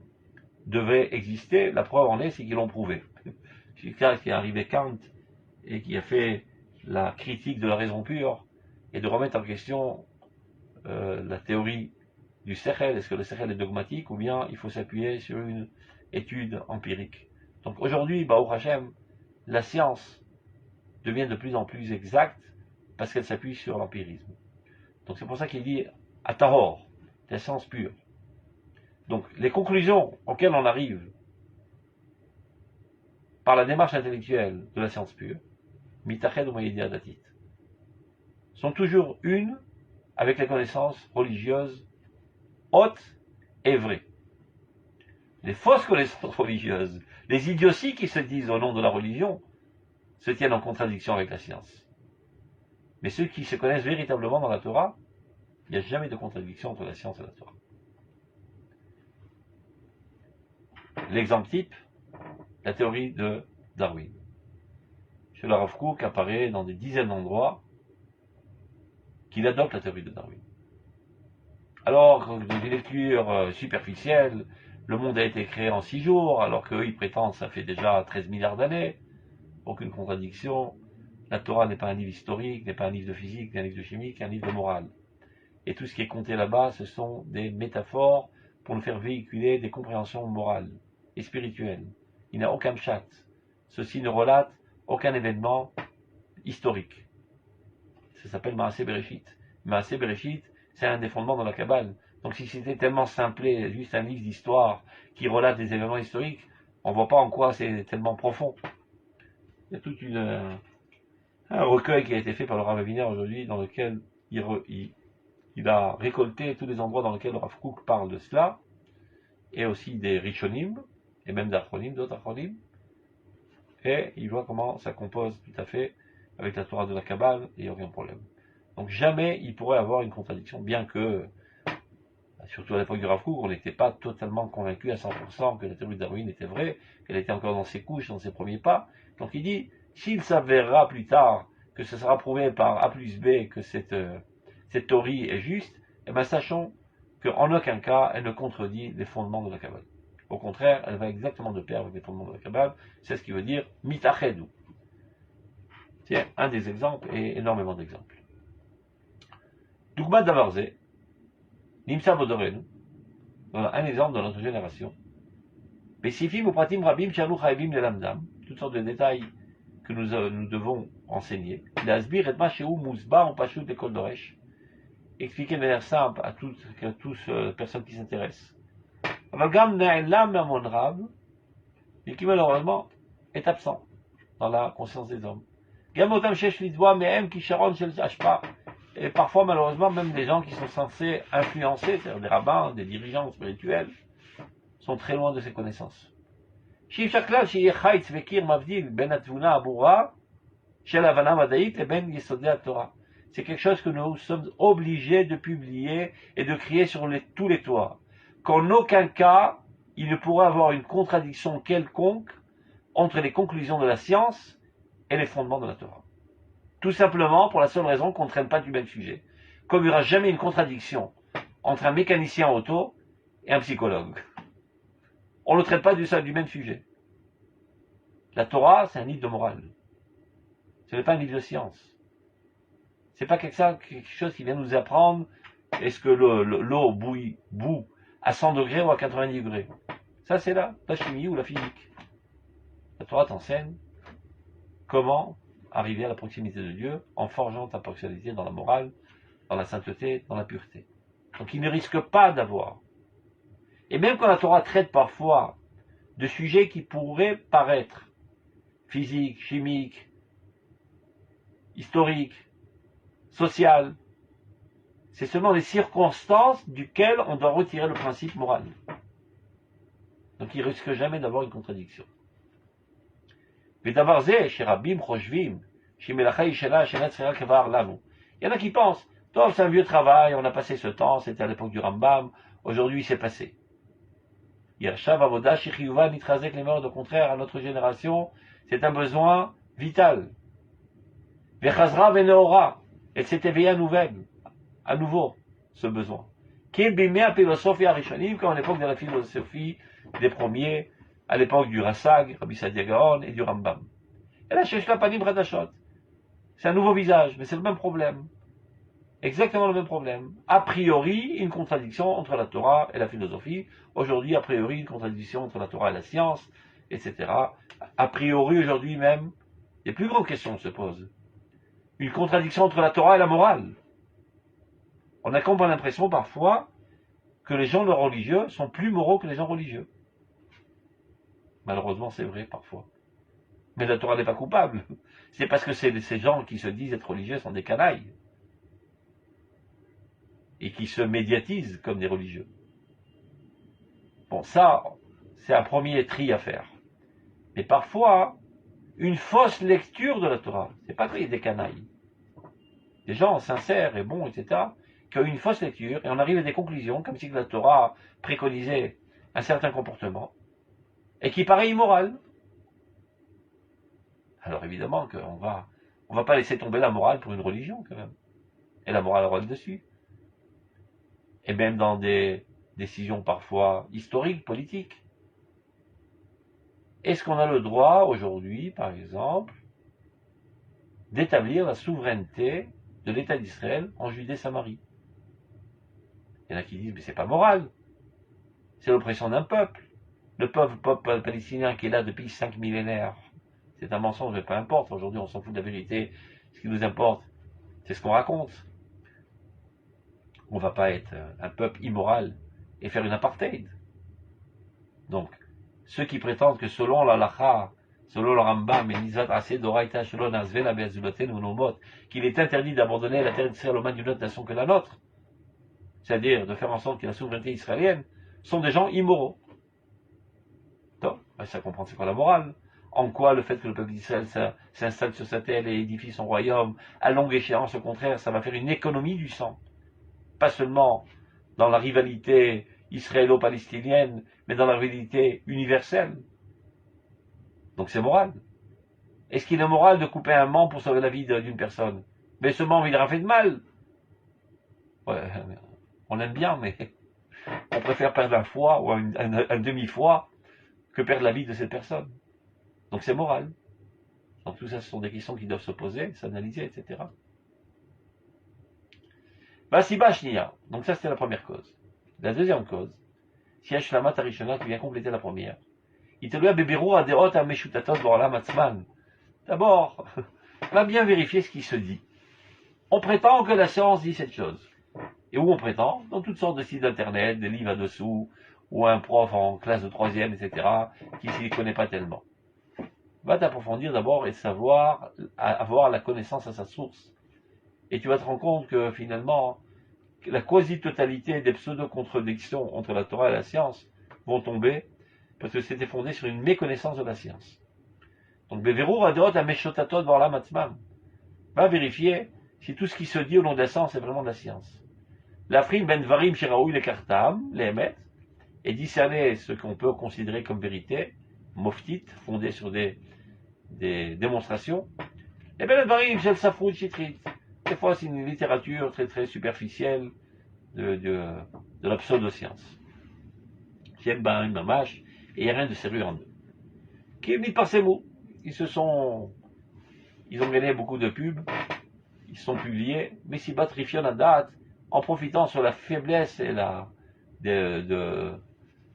devait exister, la preuve en est, c'est qu'ils l'ont prouvé. C'est le cas qui est arrivé Kant et qui a fait la critique de la raison pure et de remettre en question la théorie du Sechel. Est-ce que le Sechel est dogmatique ou bien il faut s'appuyer sur une étude empirique? Donc aujourd'hui, Baruch Hashem, la science devient de plus en plus exacte parce qu'elle s'appuie sur l'empirisme. Donc c'est pour ça qu'il dit Atahor, la science pure. Donc les conclusions auxquelles on arrive par la démarche intellectuelle de la science pure, mitached ou maïdia datit, sont toujours une avec les connaissances religieuses hautes et vraies. Les fausses connaissances religieuses, les idioties qui se disent au nom de la religion, se tiennent en contradiction avec la science. Mais ceux qui se connaissent véritablement dans la Torah, il n'y a jamais de contradiction entre la science et la Torah. L'exemple type, la théorie de Darwin. Chez le Rav Kook apparaît dans des dizaines d'endroits qu'il adopte la théorie de Darwin. Alors, dans des lectures superficielles, le monde a été créé en 6 jours, alors qu'eux, ils prétendent que ça fait déjà 13 milliards d'années. Aucune contradiction. La Torah n'est pas un livre historique, n'est pas un livre de physique, n'est un livre de chimie, c'est un livre de morale. Et tout ce qui est compté là-bas, ce sont des métaphores pour nous faire véhiculer des compréhensions morales et spirituelles. Il n'y a aucun chat. Ceci ne relate aucun événement historique. Ça s'appelle Maaseh Bereshit. Maaseh Bereshit, c'est un des fondements de la Kabbale. Donc si c'était tellement simplé, juste un livre d'histoire qui relate des événements historiques, on ne voit pas en quoi c'est tellement profond. Il y a tout un recueil qui a été fait par le Rav Aviner aujourd'hui, dans lequel il a récolté tous les endroits dans lesquels le Rav Kook parle de cela, et aussi des Rishonim, et même d'Achronim, d'autres Achronim, et il voit comment ça compose tout à fait avec la Torah de la Kabbale, et il n'y a aucun problème. Donc jamais il pourrait avoir une contradiction, bien que, surtout à l'époque du Rav Kook, on n'était pas totalement convaincu à 100% que la théorie de Darwin était vraie, qu'elle était encore dans ses couches, dans ses premiers pas. Donc il dit, s'il s'avérera plus tard que ce sera prouvé par A plus B que cette théorie est juste, eh bien sachons qu'en aucun cas elle ne contredit les fondements de la Kabbale. Au contraire, elle va exactement de pair avec les fondements de la Kabbale, c'est ce qui veut dire mitachedou. C'est un des exemples et énormément d'exemples. Dougma Davarze, Nimsa Bodorenu, voilà un exemple de notre génération. Besifim ou pratim rabim shalu chaybim lelamdam, toutes sortes de détails que nous devons enseigner. L'asbir et masheu musba en pashut de kol doresh, expliquer de manière simple à tous personnes qui s'intéressent. Avalgam ne'elam mamon rab, et qui malheureusement est absent dans la conscience des hommes. Gamotam shesh lidwa me'em ki sharon shel ashpa. Et parfois, malheureusement, même des gens qui sont censés influencer, c'est-à-dire des rabbins, des dirigeants spirituels, sont très loin de ces connaissances. C'est quelque chose que nous sommes obligés de publier et de crier sur tous les toits. Qu'en aucun cas, il ne pourrait avoir une contradiction quelconque entre les conclusions de la science et les fondements de la Torah. Tout simplement pour la seule raison qu'on ne traite pas du même sujet. Comme il n'y aura jamais une contradiction entre un mécanicien auto et un psychologue. On ne traite pas du même sujet. La Torah, c'est un livre de morale. Ce n'est pas un livre de science. Ce n'est pas quelque chose qui vient nous apprendre est-ce que l'eau bout à 100 degrés ou à 90 degrés. Ça, c'est la chimie ou la physique. La Torah t'enseigne comment arriver à la proximité de Dieu en forgeant ta personnalité dans la morale, dans la sainteté, dans la pureté. Donc il ne risque pas d'avoir. Et même quand la Torah traite parfois de sujets qui pourraient paraître physiques, chimiques, historiques, social. C'est selon les circonstances duquel on doit retirer le principe moral. Donc il ne risque jamais d'avoir une contradiction. Il y en a qui pensent, c'est un vieux travail, on a passé ce temps, c'était à l'époque du Rambam, aujourd'hui c'est passé. Au contraire, à notre génération, c'est un besoin vital. Elle s'est éveillée à nouveau, ce besoin. Comme à l'époque de la philosophie des premiers, à l'époque du Rassag, Rabbi Sadia Gaon et du Rambam. Et là, c'est un nouveau visage, mais c'est le même problème. Exactement le même problème. A priori, une contradiction entre la Torah et la philosophie. Aujourd'hui, a priori, une contradiction entre la Torah et la science, etc. A priori, aujourd'hui même, des plus grandes questions se posent. Une contradiction entre la Torah et la morale. On a comme l'impression parfois que les gens non religieux sont plus moraux que les gens religieux. Malheureusement, c'est vrai parfois. Mais la Torah n'est pas coupable. C'est parce que ces gens qui se disent être religieux sont des canailles. Et qui se médiatisent comme des religieux. Bon, ça, c'est un premier tri à faire. Mais parfois, une fausse lecture de la Torah, c'est pas qu'il y ait des canailles. Des gens sincères et bons, etc., qui ont une fausse lecture, et on arrive à des conclusions, comme si la Torah préconisait un certain comportement, et qui paraît immoral. Alors évidemment qu'on va pas laisser tomber la morale pour une religion, quand même. Et la morale aura le dessus. Et même dans des décisions parfois historiques, politiques. Est-ce qu'on a le droit aujourd'hui, par exemple, d'établir la souveraineté de l'État d'Israël en Judée-Samarie? Il y en a qui disent, mais c'est pas moral. C'est l'oppression d'un peuple. Le peuple palestinien qui est là depuis 5 millénaires. C'est un mensonge, mais peu importe. Aujourd'hui, on s'en fout de la vérité. Ce qui nous importe, c'est ce qu'on raconte. On ne va pas être un peuple immoral et faire une apartheid. Donc, ceux qui prétendent que selon l'Alacha, selon le Rambam, qu'il est interdit d'abandonner la terre d'Israël aux mains d'une autre nation que la nôtre, c'est-à-dire de faire en sorte qu'il y ait la souveraineté israélienne, sont des gens immoraux. Donc, ça comprend c'est quoi la morale. En quoi le fait que le peuple d'Israël s'installe sur sa terre et édifie son royaume, à longue échéance, au contraire, ça va faire une économie du sang. Pas seulement dans la rivalité israélo-palestinienne, mais dans la rivalité universelle. Donc c'est moral. Est-ce qu'il est moral de couper un membre pour sauver la vie d'une personne? Mais ce membre, il aura fait de mal. Ouais, on aime bien, mais on préfère perdre un foie ou un demi-foie que perdre la vie de cette personne. Donc c'est moral. Donc tout ça, ce sont des questions qui doivent se poser, s'analyser, etc. Donc ça, c'était la première cause. La deuxième cause, si Hashlamat Harishona qui vient compléter la première, d'abord, on va bien vérifier ce qui se dit. On prétend que la science dit cette chose. Et où on prétend? Dans toutes sortes de sites internet, des livres là-dessous, ou un prof en classe de 3e, etc., qui s'y connaît pas tellement. Va t'approfondir d'abord et savoir, avoir la connaissance à sa source. Et tu vas te rendre compte que finalement, la quasi-totalité des pseudo-contradictions entre la Torah et la science vont tomber parce que c'était fondé sur une méconnaissance de la science. Donc, Beverou Radot a Meshotatot Vorla Matzman. Va vérifier si tout ce qui se dit au nom de la science est vraiment de la science. L'Afrim Ben Varim Shiraoui le Kartam, les Emet, et discerner ce qu'on peut considérer comme vérité, moftit, fondé sur des démonstrations. Et Ben Varim Shel Safrout Chitrit. Des fois, c'est une littérature très très superficielle de la pseudo-science. Shem Barim Mamash, et il n'y a rien de sérieux en eux. Qui est mis par ces mots? Ils ont gagné beaucoup de pubs, ils sont publiés, mais s'ils battent Rifion à date, en profitant sur la faiblesse et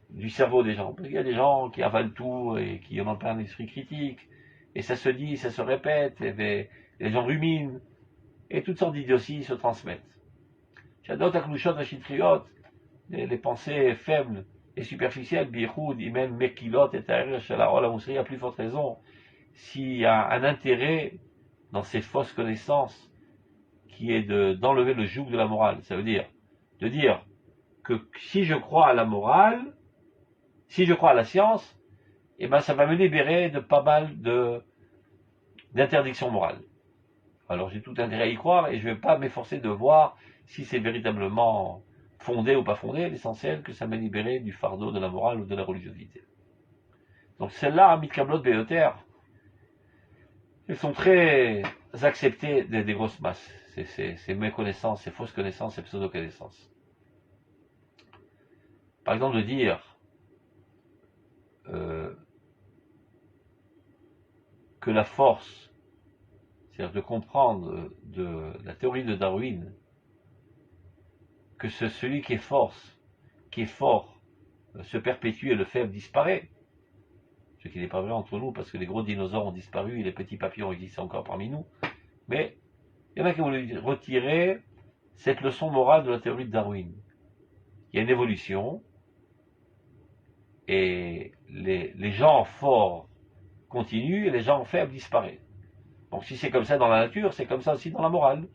du cerveau des gens. Parce qu'il y a des gens qui avalent tout et qui n'ont pas un esprit critique, et ça se dit, ça se répète, et les gens ruminent, et toutes sortes d'idioties se transmettent. Shadot Aklushot Vachitriot, les pensées faibles et superficielles, Bichoud, Imen Mekilot et Taher Shalaol Amousri, à plus forte raison, s'il y a un intérêt dans ces fausses connaissances qui est d'enlever le joug de la morale. Ça veut dire de dire que si je crois à la morale, si je crois à la science, eh ben ça va me libérer de pas mal d'interdictions morales. Alors j'ai tout intérêt à y croire et je ne vais pas m'efforcer de voir si c'est véritablement fondé ou pas fondé. L'essentiel que ça m'ait libéré du fardeau de la morale ou de la religiosité. Donc celles-là, Mitkablot Beyoter, elles sont très acceptées des grosses masses. C'est méconnaissances, c'est fausses connaissances, c'est pseudo-connaissances. Par exemple, de dire que la force, c'est-à-dire de comprendre de la théorie de Darwin, que celui qui est fort, se perpétue et le faible disparaît. Ce qui n'est pas vrai entre nous, parce que les gros dinosaures ont disparu et les petits papillons existent encore parmi nous. Mais il y en a qui ont voulu retirer cette leçon morale de la théorie de Darwin. Il y a une évolution, et les gens forts continuent et les gens faibles disparaissent. Donc si c'est comme ça dans la nature, c'est comme ça aussi dans la morale.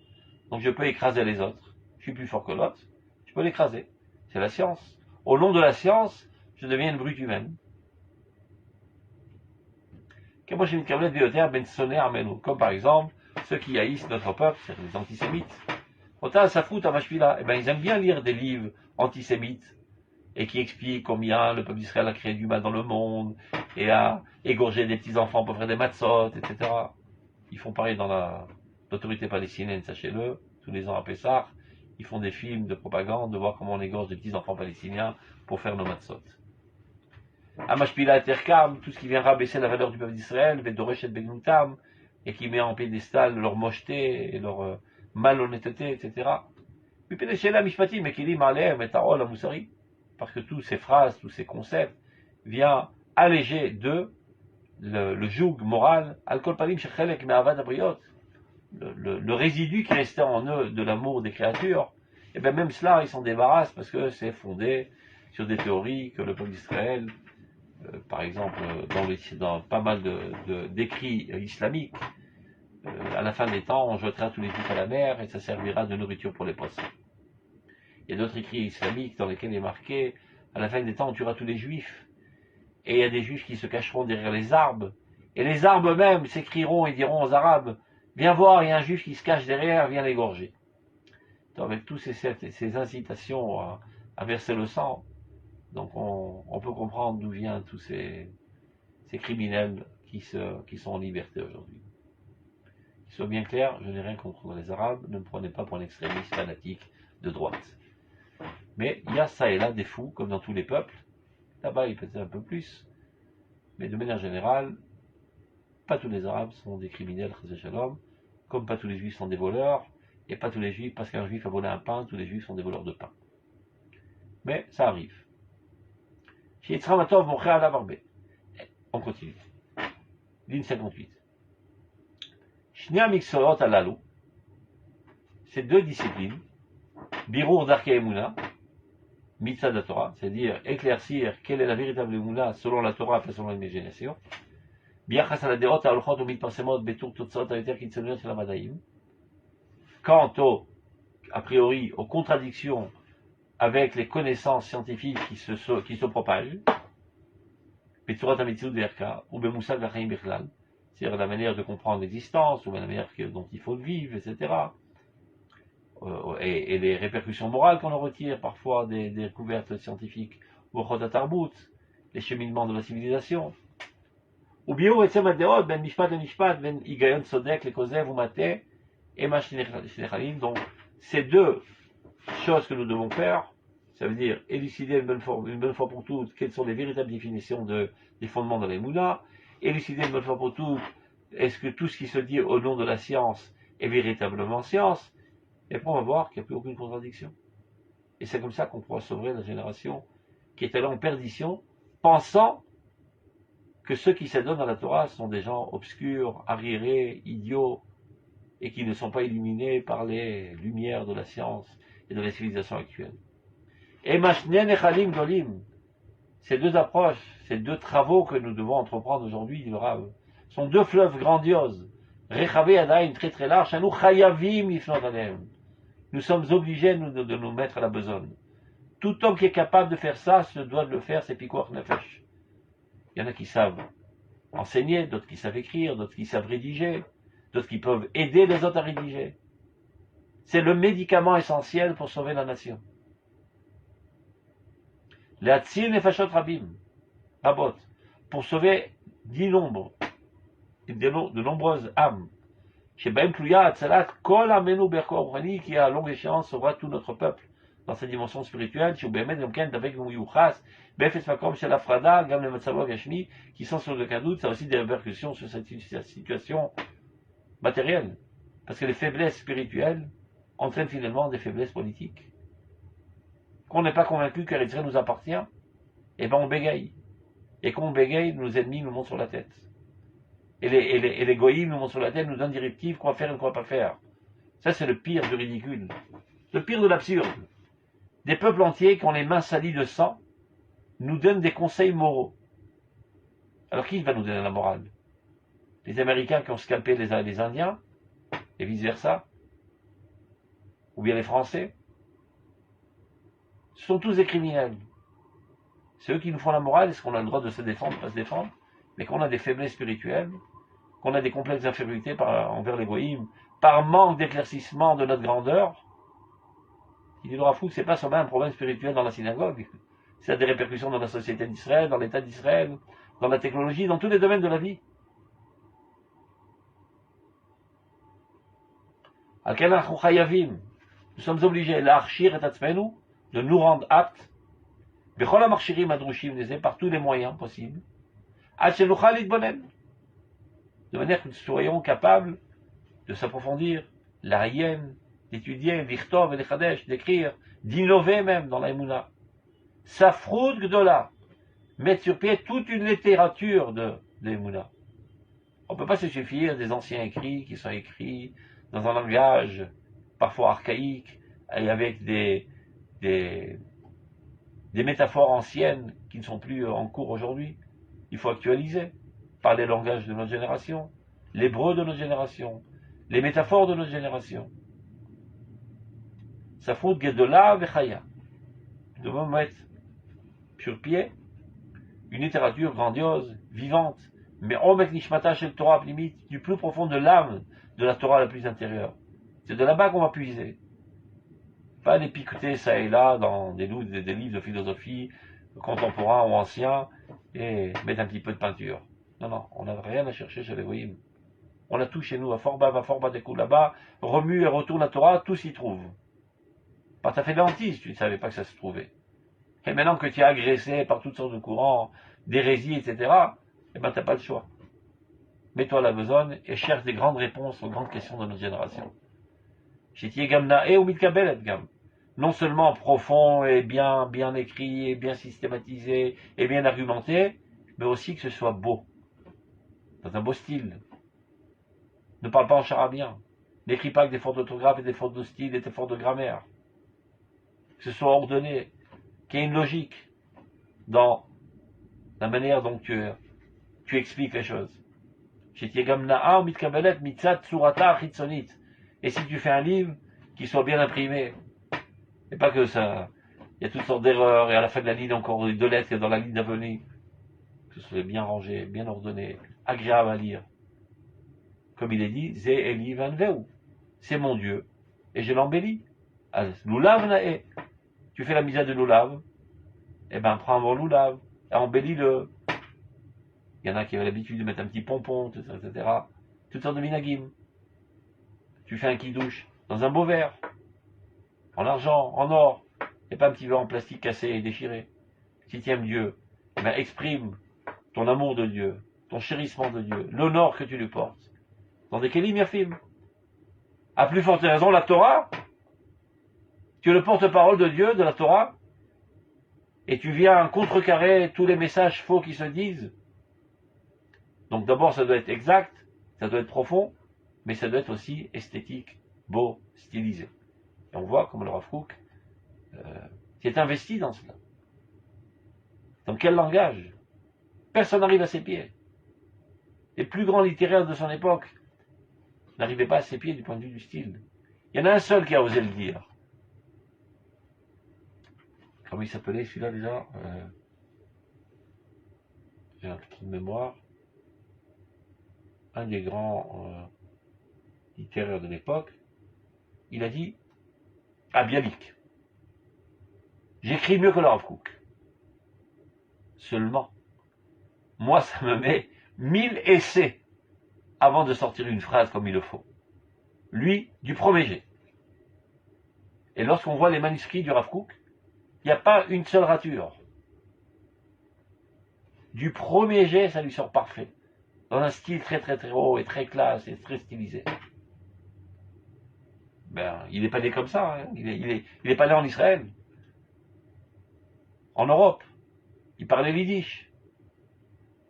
Donc je peux écraser les autres. Je suis plus fort que l'autre, je peux l'écraser. C'est la science. Au nom de la science, je deviens une brute humaine. Comme par exemple, ceux qui haïssent notre peuple, c'est les antisémites. Ils aiment bien lire des livres antisémites et qui expliquent combien le peuple d'Israël a créé du mal dans le monde et a égorgé des petits-enfants pour faire des matzot, etc. Ils font pareil dans l'autorité palestinienne, sachez-le, tous les ans à Pessah, ils font des films de propagande de voir comment on égorge des petits-enfants palestiniens pour faire nos matzot. Amashpila et Terkam, tout ce qui vient rabaisser la valeur du peuple d'Israël, Vedoresh et Begnutam, et qui met en piédestal leur mocheté et leur malhonnêteté, etc. Parce que toutes ces phrases, tous ces concepts, viennent alléger d'eux le joug moral, le résidu qui restait en eux de l'amour des créatures, et bien même cela, ils s'en débarrassent parce que c'est fondé sur des théories que le peuple d'Israël, par exemple, dans pas mal d'écrits islamiques, à la fin des temps, on jettera tous les juifs à la mer et ça servira de nourriture pour les poissons. Il y a d'autres écrits islamiques dans lesquels il est marqué, à la fin des temps, on tuera tous les juifs. Et il y a des juifs qui se cacheront derrière les arbres. Et les arbres eux-mêmes s'écrieront et diront aux Arabes, viens voir, il y a un juif qui se cache derrière, viens l'égorger. Avec toutes ces incitations à verser le sang, donc on peut comprendre d'où viennent tous ces criminels qui sont en liberté aujourd'hui. Qu'il soit bien clair, je n'ai rien contre les Arabes, ne me prenez pas pour un extrémiste fanatique de droite. Mais il y a ça et là des fous, comme dans tous les peuples. Là-bas, il peut être un peu plus. Mais de manière générale, pas tous les Arabes sont des criminels, comme pas tous les Juifs sont des voleurs, et pas tous les Juifs, parce qu'un Juif a volé un pain, tous les Juifs sont des voleurs de pain. Mais ça arrive. On continue. Ligne 58. Shnia Miksorot Alalu, ces deux disciplines, Birour Darke Emouna, Mitzad la Torah, c'est-à-dire éclaircir quelle est la véritable Emouna selon la Torah et selon l'imagination, Biachas à la Derot à Olchot ou Mitpasemot Betour Totsot Alter Kitzonot la Madaim, quant a priori, aux contradictions avec les connaissances scientifiques qui se propagent, Betsurat Amitzud Verka, ou Bemoussal Vachaim Birklal, c'est-à-dire la manière de comprendre l'existence, ou la manière dont il faut le vivre, etc. Et les répercussions morales qu'on en retire parfois des découvertes scientifiques, ou Tarbut, les cheminements de la civilisation. Ou bien, ben Mishpat et Mishpat, ben Igayon Sodek, les Kosev ou Maté, et Machinechalin. Donc, ces deux choses que nous devons faire, ça veut dire élucider une bonne fois pour toutes quelles sont les véritables définitions des fondements de l'Emouna, élucider une bonne fois pour toutes est-ce que tout ce qui se dit au nom de la science est véritablement science, et après on va voir qu'il n'y a plus aucune contradiction. Et c'est comme ça qu'on pourra sauver la génération qui est allée en perdition, pensant que ceux qui s'adonnent à la Torah sont des gens obscurs, arriérés, idiots, et qui ne sont pas illuminés par les lumières de la science et de la civilisation actuelle. Et Mashnen Echalim Golim, ces deux approches, ces deux travaux que nous devons entreprendre aujourd'hui, dit le Rav, sont deux fleuves grandioses, Rechavé Yadayim, très très large, nous chayavim lifnot alehem. Nous sommes obligés de nous mettre à la besogne. Tout homme qui est capable de faire ça se doit de le faire, c'est pikuach nefesh. Il y en a qui savent enseigner, d'autres qui savent écrire, d'autres qui savent rédiger, d'autres qui peuvent aider les autres à rédiger. C'est le médicament essentiel pour sauver la nation. L'Atzil Nefashot Rabim, Rabot, pour sauver de nombreuses âmes. Chez Baim Tlouya, Atzalat, Kol Amenu Berko Abrani, qui à longue échéance sauvera tout notre peuple dans sa dimension spirituelle, chez Bemet Yomken, avec Mouyouchas, Befes Makom, chez la Frada, Gam le Matzalo Gashmi, qui sont sur aucun doute, ça a aussi des répercussions sur cette situation matérielle. Parce que les faiblesses spirituelles entraînent finalement des faiblesses politiques. Qu'on n'est pas convaincu qu'Eritrea nous appartient, et ben on bégaye. Et quand on bégaye, nos ennemis nous montent sur la tête. Et les goïms nous montent sur la tête, nous donnent des directives, quoi faire et quoi pas faire. Ça, c'est le pire du ridicule. Le pire de l'absurde. Des peuples entiers qui ont les mains salies de sang nous donnent des conseils moraux. Alors qui va nous donner la morale? Les Américains qui ont scalpé les Indiens, et vice-versa? Ou bien les Français? Ce sont tous des criminels. C'est eux qui nous font la morale. Est-ce qu'on a le droit de se défendre, pas se défendre? Mais qu'on a des faiblesses spirituelles, qu'on a des complexes d'infériorité envers les goïms, par manque d'éclaircissement de notre grandeur, il dit le Rav Kook, c'est pas seulement un problème spirituel dans la synagogue, ça a des répercussions dans la société d'Israël, dans l'État d'Israël, dans la technologie, dans tous les domaines de la vie. Nous sommes obligés, de nous rendre aptes, par tous les moyens possibles, de manière que nous soyons capables de s'approfondir, la hyène, d'étudier, l'Ichtov et l'Echadesh, d'écrire, d'innover même dans la Emouna. Safroud Gdola, mettre sur pied toute une littérature de Emouna. On ne peut pas se suffire des anciens écrits qui sont écrits dans un langage parfois archaïque et avec des métaphores anciennes qui ne sont plus en cours aujourd'hui. Il faut actualiser, parler le langage de notre génération, l'hébreu de notre génération, les métaphores de notre génération. Safroud Gedola Vechaya. Nous devons mettre sur pied une littérature grandiose, vivante, mais Omek Nishmata Shel Torah limite du plus profond de l'âme de la Torah la plus intérieure. C'est de là-bas qu'on va puiser. Pas les piqueter ça et là dans des livres de philosophie contemporains ou anciens et mettre un petit peu de peinture. Non, non, on n'a rien à chercher chez les goïms. On a tout chez nous, à Forba, des coups là-bas, remue et retourne la Torah, tout s'y trouve. Pas t'as fait de l'antise, tu ne savais pas que ça se trouvait. Et maintenant que tu es agressé par toutes sortes de courants, d'hérésie, etc., eh ben t'as pas le choix. Mets-toi à la besogne et cherche des grandes réponses aux grandes questions de notre génération. Non seulement profond et bien écrit, et bien systématisé, et bien argumenté, mais aussi que ce soit beau. Dans un beau style. Ne parle pas en charabien. N'écris pas avec des fautes d'orthographe et des fautes de style et des fautes de grammaire. Que ce soit ordonné, qu'il y ait une logique dans la manière dont tu expliques les choses. Et si tu fais un livre, qu'il soit bien imprimé, et pas que ça, il y a toutes sortes d'erreurs, et à la fin de la ligne, encore 2 lettres dans la ligne d'avenir, que ce soit bien rangé, bien ordonné, agréable à lire. Comme il est dit, Ze Eli Van Veu, c'est mon Dieu, et je l'embellis. Lulav Nae, tu fais la misère de Lulav, eh ben prends un bon Lulav, et embellis-le. Il y en a qui avaient l'habitude de mettre un petit pompon, etc. Toutes sortes de minagim. Tu fais un kidouche dans un beau verre, en argent, en or, et pas un petit verre en plastique cassé et déchiré. Si tu aimes Dieu, eh ben exprime ton amour de Dieu, ton chérissement de Dieu, l'honneur que tu lui portes. Dans des kelim yafim. À plus forte raison, la Torah, tu es le porte-parole de Dieu, de la Torah, et tu viens contrecarrer tous les messages faux qui se disent. Donc d'abord, ça doit être exact, ça doit être profond, mais ça doit être aussi esthétique, beau, stylisé. Et on voit comme le Rav Kook s'est investi dans cela. Dans quel langage? Personne n'arrive à ses pieds. Les plus grands littéraires de son époque, n'arrivait pas à ses pieds du point de vue du style. Il y en a un seul qui a osé le dire. Comment il s'appelait celui-là déjà J'ai un petit de mémoire. Un des grands littéraires de l'époque. Il a dit à Bialik, j'écris mieux que le Rav Kook. Seulement, moi ça me met 1000 essais avant de sortir une phrase comme il le faut. Lui, du premier jet. Et lorsqu'on voit les manuscrits du Rav Kook, il n'y a pas une seule rature. Du premier jet, ça lui sort parfait. Dans un style très très très haut et très classe et très stylisé. Ben, il n'est pas né comme ça. Hein. Il est pas né en Israël. En Europe. Il parlait yiddish.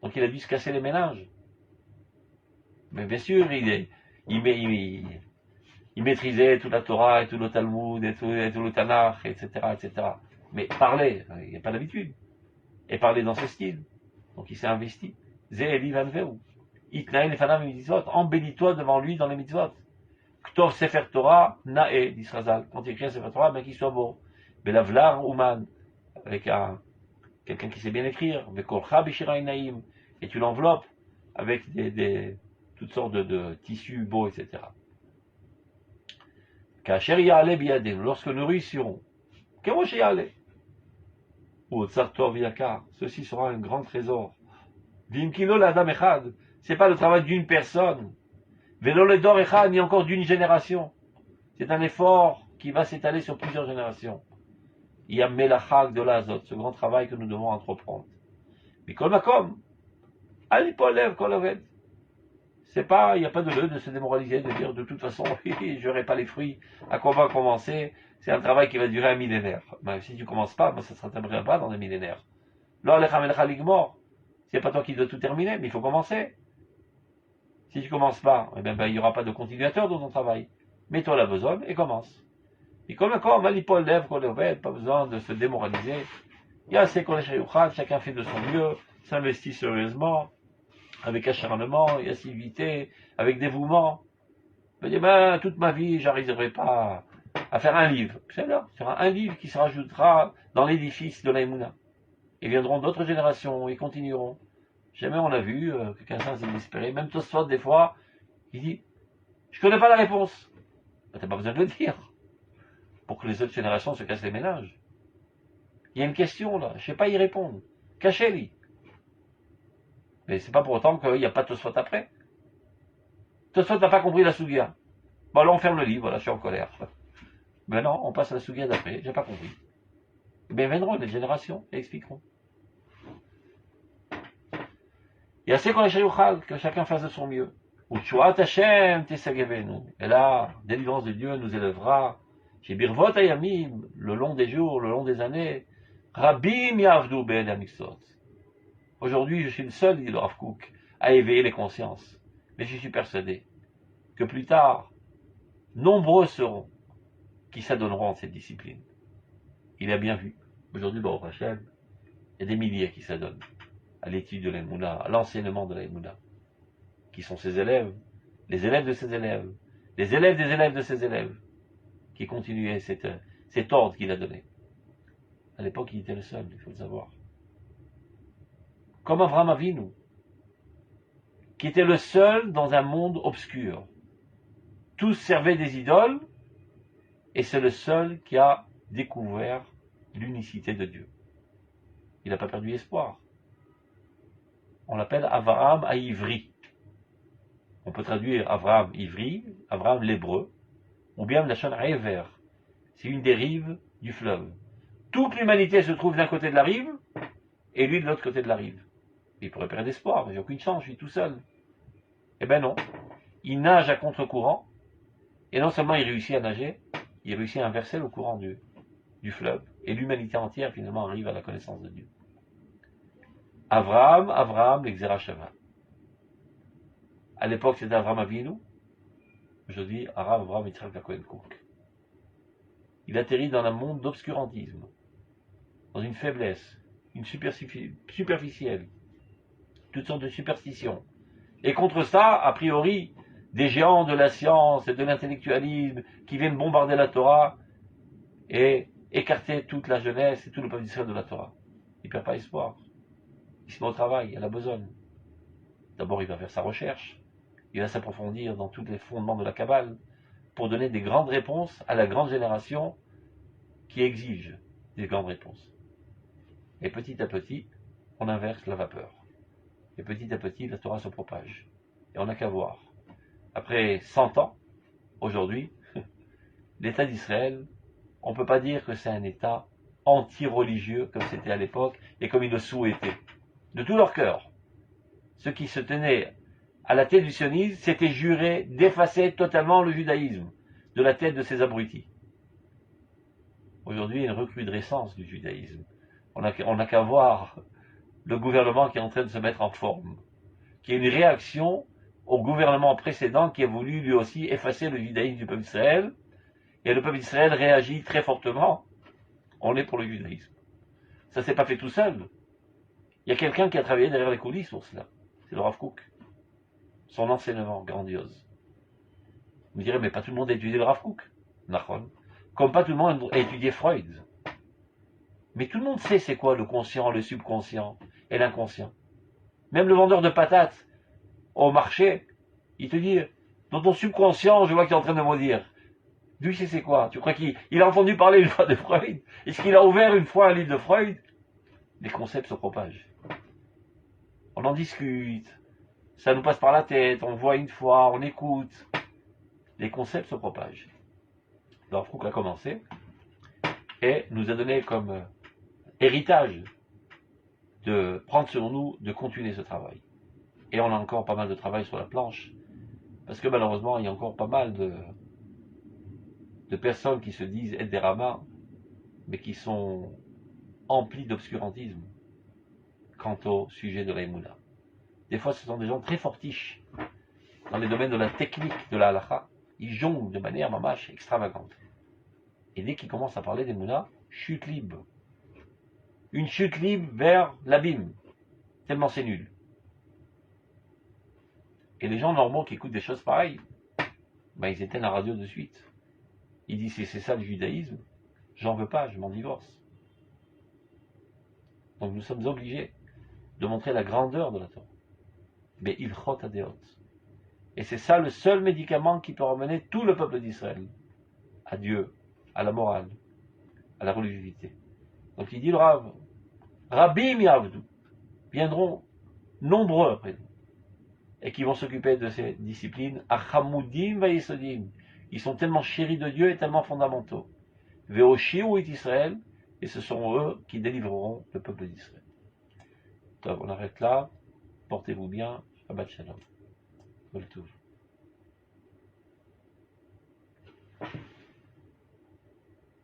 Donc il a dû se casser les méninges. Mais bien sûr, il maîtrisait toute la Torah et tout le Talmud et tout le Tanakh, etc., etc. Mais parler, il n'y a pas d'habitude. Et parler dans ce style. Donc il s'est investi. Zé'eli van veu. Itnaï lefanam mitzvot. Embellis-toi devant lui dans les mitzvot. Ktov Sefer Torah, Nae, dit Srazal. Quand il écrit un Sefer Torah, ben qu'il soit beau. Belavlar Uman. Avec quelqu'un qui sait bien écrire. Vekolcha b'shirayin naïm. Et tu l'enveloppes avec toutes sortes de tissus beaux, etc. Kacher ya'ale biyadenu. Lorsque nous réussirons. Kemosh ya'ale. Ou Tsar Tov Yakar. Ceci sera un grand trésor. Vimkino l'adam echad. C'est pas le travail d'une personne. Velo le dor echad, ni encore d'une génération. C'est un effort qui va s'étaler sur plusieurs générations. Il y a melachag de l'azot, ce grand travail que nous devons entreprendre. Mais kol makom, alipolev koloved. C'est pas, il n'y a pas de lieu de se démoraliser, de dire de toute façon, je n'aurai pas les fruits. À quoi on va commencer? C'est un travail qui va durer un millénaire. Ben, si tu commences pas, ben, ça ne s'atteindra pas dans un millénaire. Là, c'est pas toi qui dois tout terminer, mais il faut commencer. Si tu commences pas, eh ben, il n'y aura pas de continuateur dans ton travail. Mets-toi la besogne et commence. Et comme encore, Malipol lève, pas besoin de se démoraliser. Il y a assez qu'on chacun fait de son mieux, s'investit sérieusement, avec acharnement et assiduité, avec dévouement. Je dis, ben, toute ma vie, j'arriverai pas à faire un livre. C'est là, il y aura un livre qui se rajoutera dans l'édifice de l'Aïmouna. Et viendront d'autres générations, et continueront. Jamais on a vu quelqu'un s'est désespéré. Même Tosfot, des fois, il dit, je connais pas la réponse. Ben, t'as pas besoin de le dire. Pour que les autres générations se cassent les ménages. Il y a une question là, je ne sais pas y répondre. Cachez-les. Mais c'est pas pour autant qu'il n'y a pas de Tosfot après. Tosfot n'a pas compris la Sougia. Bon, là on ferme le livre, voilà, je suis en colère. Mais non, on passe à la Sougia d'après, j'ai pas compris. Mais viendront les générations et expliqueront. Il y a assez qu'on est que chacun fasse de son mieux. Et là, délivrance de Dieu nous élèvera. Chez Birvot Ayamim, le long des jours, le long des années, Rabim Yavdu Ben Amixot. Aujourd'hui, je suis le seul, dit le Rav Kook, à éveiller les consciences. Mais je suis persuadé que plus tard, nombreux seront qui s'adonneront à cette discipline. Il a bien vu. Aujourd'hui, Baruch Hashem, il y a des milliers qui s'adonnent à l'étude de l'Aïmouna, à l'enseignement de l'Aïmouna, qui sont ses élèves, les élèves de ses élèves, les élèves des élèves de ses élèves, qui continuaient cet ordre qu'il a donné. À l'époque, il était le seul, il faut le savoir. Comme Avraham Avinu, qui était le seul dans un monde obscur. Tous servaient des idoles, et c'est le seul qui a découvert l'unicité de Dieu. Il n'a pas perdu espoir. On l'appelle Avraham à Ivri. On peut traduire Avraham Ivri, Avraham l'hébreu, ou bien la chaîne Ever. C'est une des rives du fleuve. Toute l'humanité se trouve d'un côté de la rive, et lui de l'autre côté de la rive. Il pourrait perdre espoir, j'ai aucune chance, je suis tout seul. Eh ben non. Il nage à contre-courant, et non seulement il réussit à nager, il réussit à inverser le courant du fleuve, et l'humanité entière finalement arrive à la connaissance de Dieu. Avraham, l'exerachava. À l'époque c'était Avraham Avinu, aujourd'hui Avraham Yitzhak Cohen Kook. Il atterrit dans un monde d'obscurantisme, dans une faiblesse, une superficielle, toutes sortes de superstitions. Et contre ça, a priori, des géants de la science et de l'intellectualisme qui viennent bombarder la Torah et écarter toute la jeunesse et tout le peuple d'Israël de la Torah. Il ne perd pas espoir. Il se met au travail, à la besogne. D'abord, il va faire sa recherche, il va s'approfondir dans tous les fondements de la Kabbale pour donner des grandes réponses à la grande génération qui exige des grandes réponses. Et petit à petit, on inverse la vapeur. Et petit à petit, la Torah se propage. Et on n'a qu'à voir. Après 100 ans, aujourd'hui, l'État d'Israël, on ne peut pas dire que c'est un État anti-religieux comme c'était à l'époque et comme ils le souhaitaient. De tout leur cœur. Ceux qui se tenaient à la tête du sionisme s'étaient jurés d'effacer totalement le judaïsme de la tête de ces abrutis. Aujourd'hui, il y a une recrudescence du judaïsme. On n'a qu'à voir le gouvernement qui est en train de se mettre en forme, qui est une réaction au gouvernement précédent qui a voulu lui aussi effacer le judaïsme du peuple d'Israël, et le peuple d'Israël réagit très fortement. On est pour le judaïsme. Ça ne s'est pas fait tout seul. Il y a quelqu'un qui a travaillé derrière les coulisses pour cela. C'est le Rav Kook. Son enseignement grandiose. Vous me direz, mais pas tout le monde a étudié le Rav Kook. Nachon. Comme pas tout le monde a étudié Freud. Mais tout le monde sait c'est quoi le conscient, le subconscient et l'inconscient. Même le vendeur de patates au marché, il te dit, dans ton subconscient, je vois qu'il est en train de me dire. Lui, c'est quoi? Tu crois qu'il a entendu parler une fois de Freud? Est-ce qu'il a ouvert une fois un livre de Freud? Les concepts se propagent. On en discute. Ça nous passe par la tête. On voit une fois, on écoute. Les concepts se propagent. Alors, Foucault a commencé et nous a donné comme héritage de prendre sur nous de continuer ce travail. Et on a encore pas mal de travail sur la planche parce que malheureusement, il y a encore pas mal de personnes qui se disent être des rabbins, mais qui sont emplis d'obscurantisme quant au sujet de la Emouna. Des fois, ce sont des gens très fortiches dans les domaines de la technique de la halakha. Ils jonglent de manière mamache extravagante. Et dès qu'ils commencent à parler d'Emouna, chute libre. Une chute libre vers l'abîme. Tellement c'est nul. Et les gens normaux qui écoutent des choses pareilles, ben ils éteignent la radio de suite. Ils disent, c'est ça le judaïsme, j'en veux pas, je m'en divorce. Donc nous sommes obligés de montrer la grandeur de la Torah. Mais il chot adeot. Et c'est ça le seul médicament qui peut ramener tout le peuple d'Israël à Dieu, à la morale, à la religiosité. Donc il dit le Rav, Rabbim Yavdu, viendront nombreux après nous, et qui vont s'occuper de ces disciplines, Achamudim Vayesodim. Ils sont tellement chéris de Dieu et tellement fondamentaux. Veoshiu et Israël, et ce sont eux qui délivreront le peuple d'Israël. Donc on arrête là, portez-vous bien, Shabbat Shalom. Vol tout.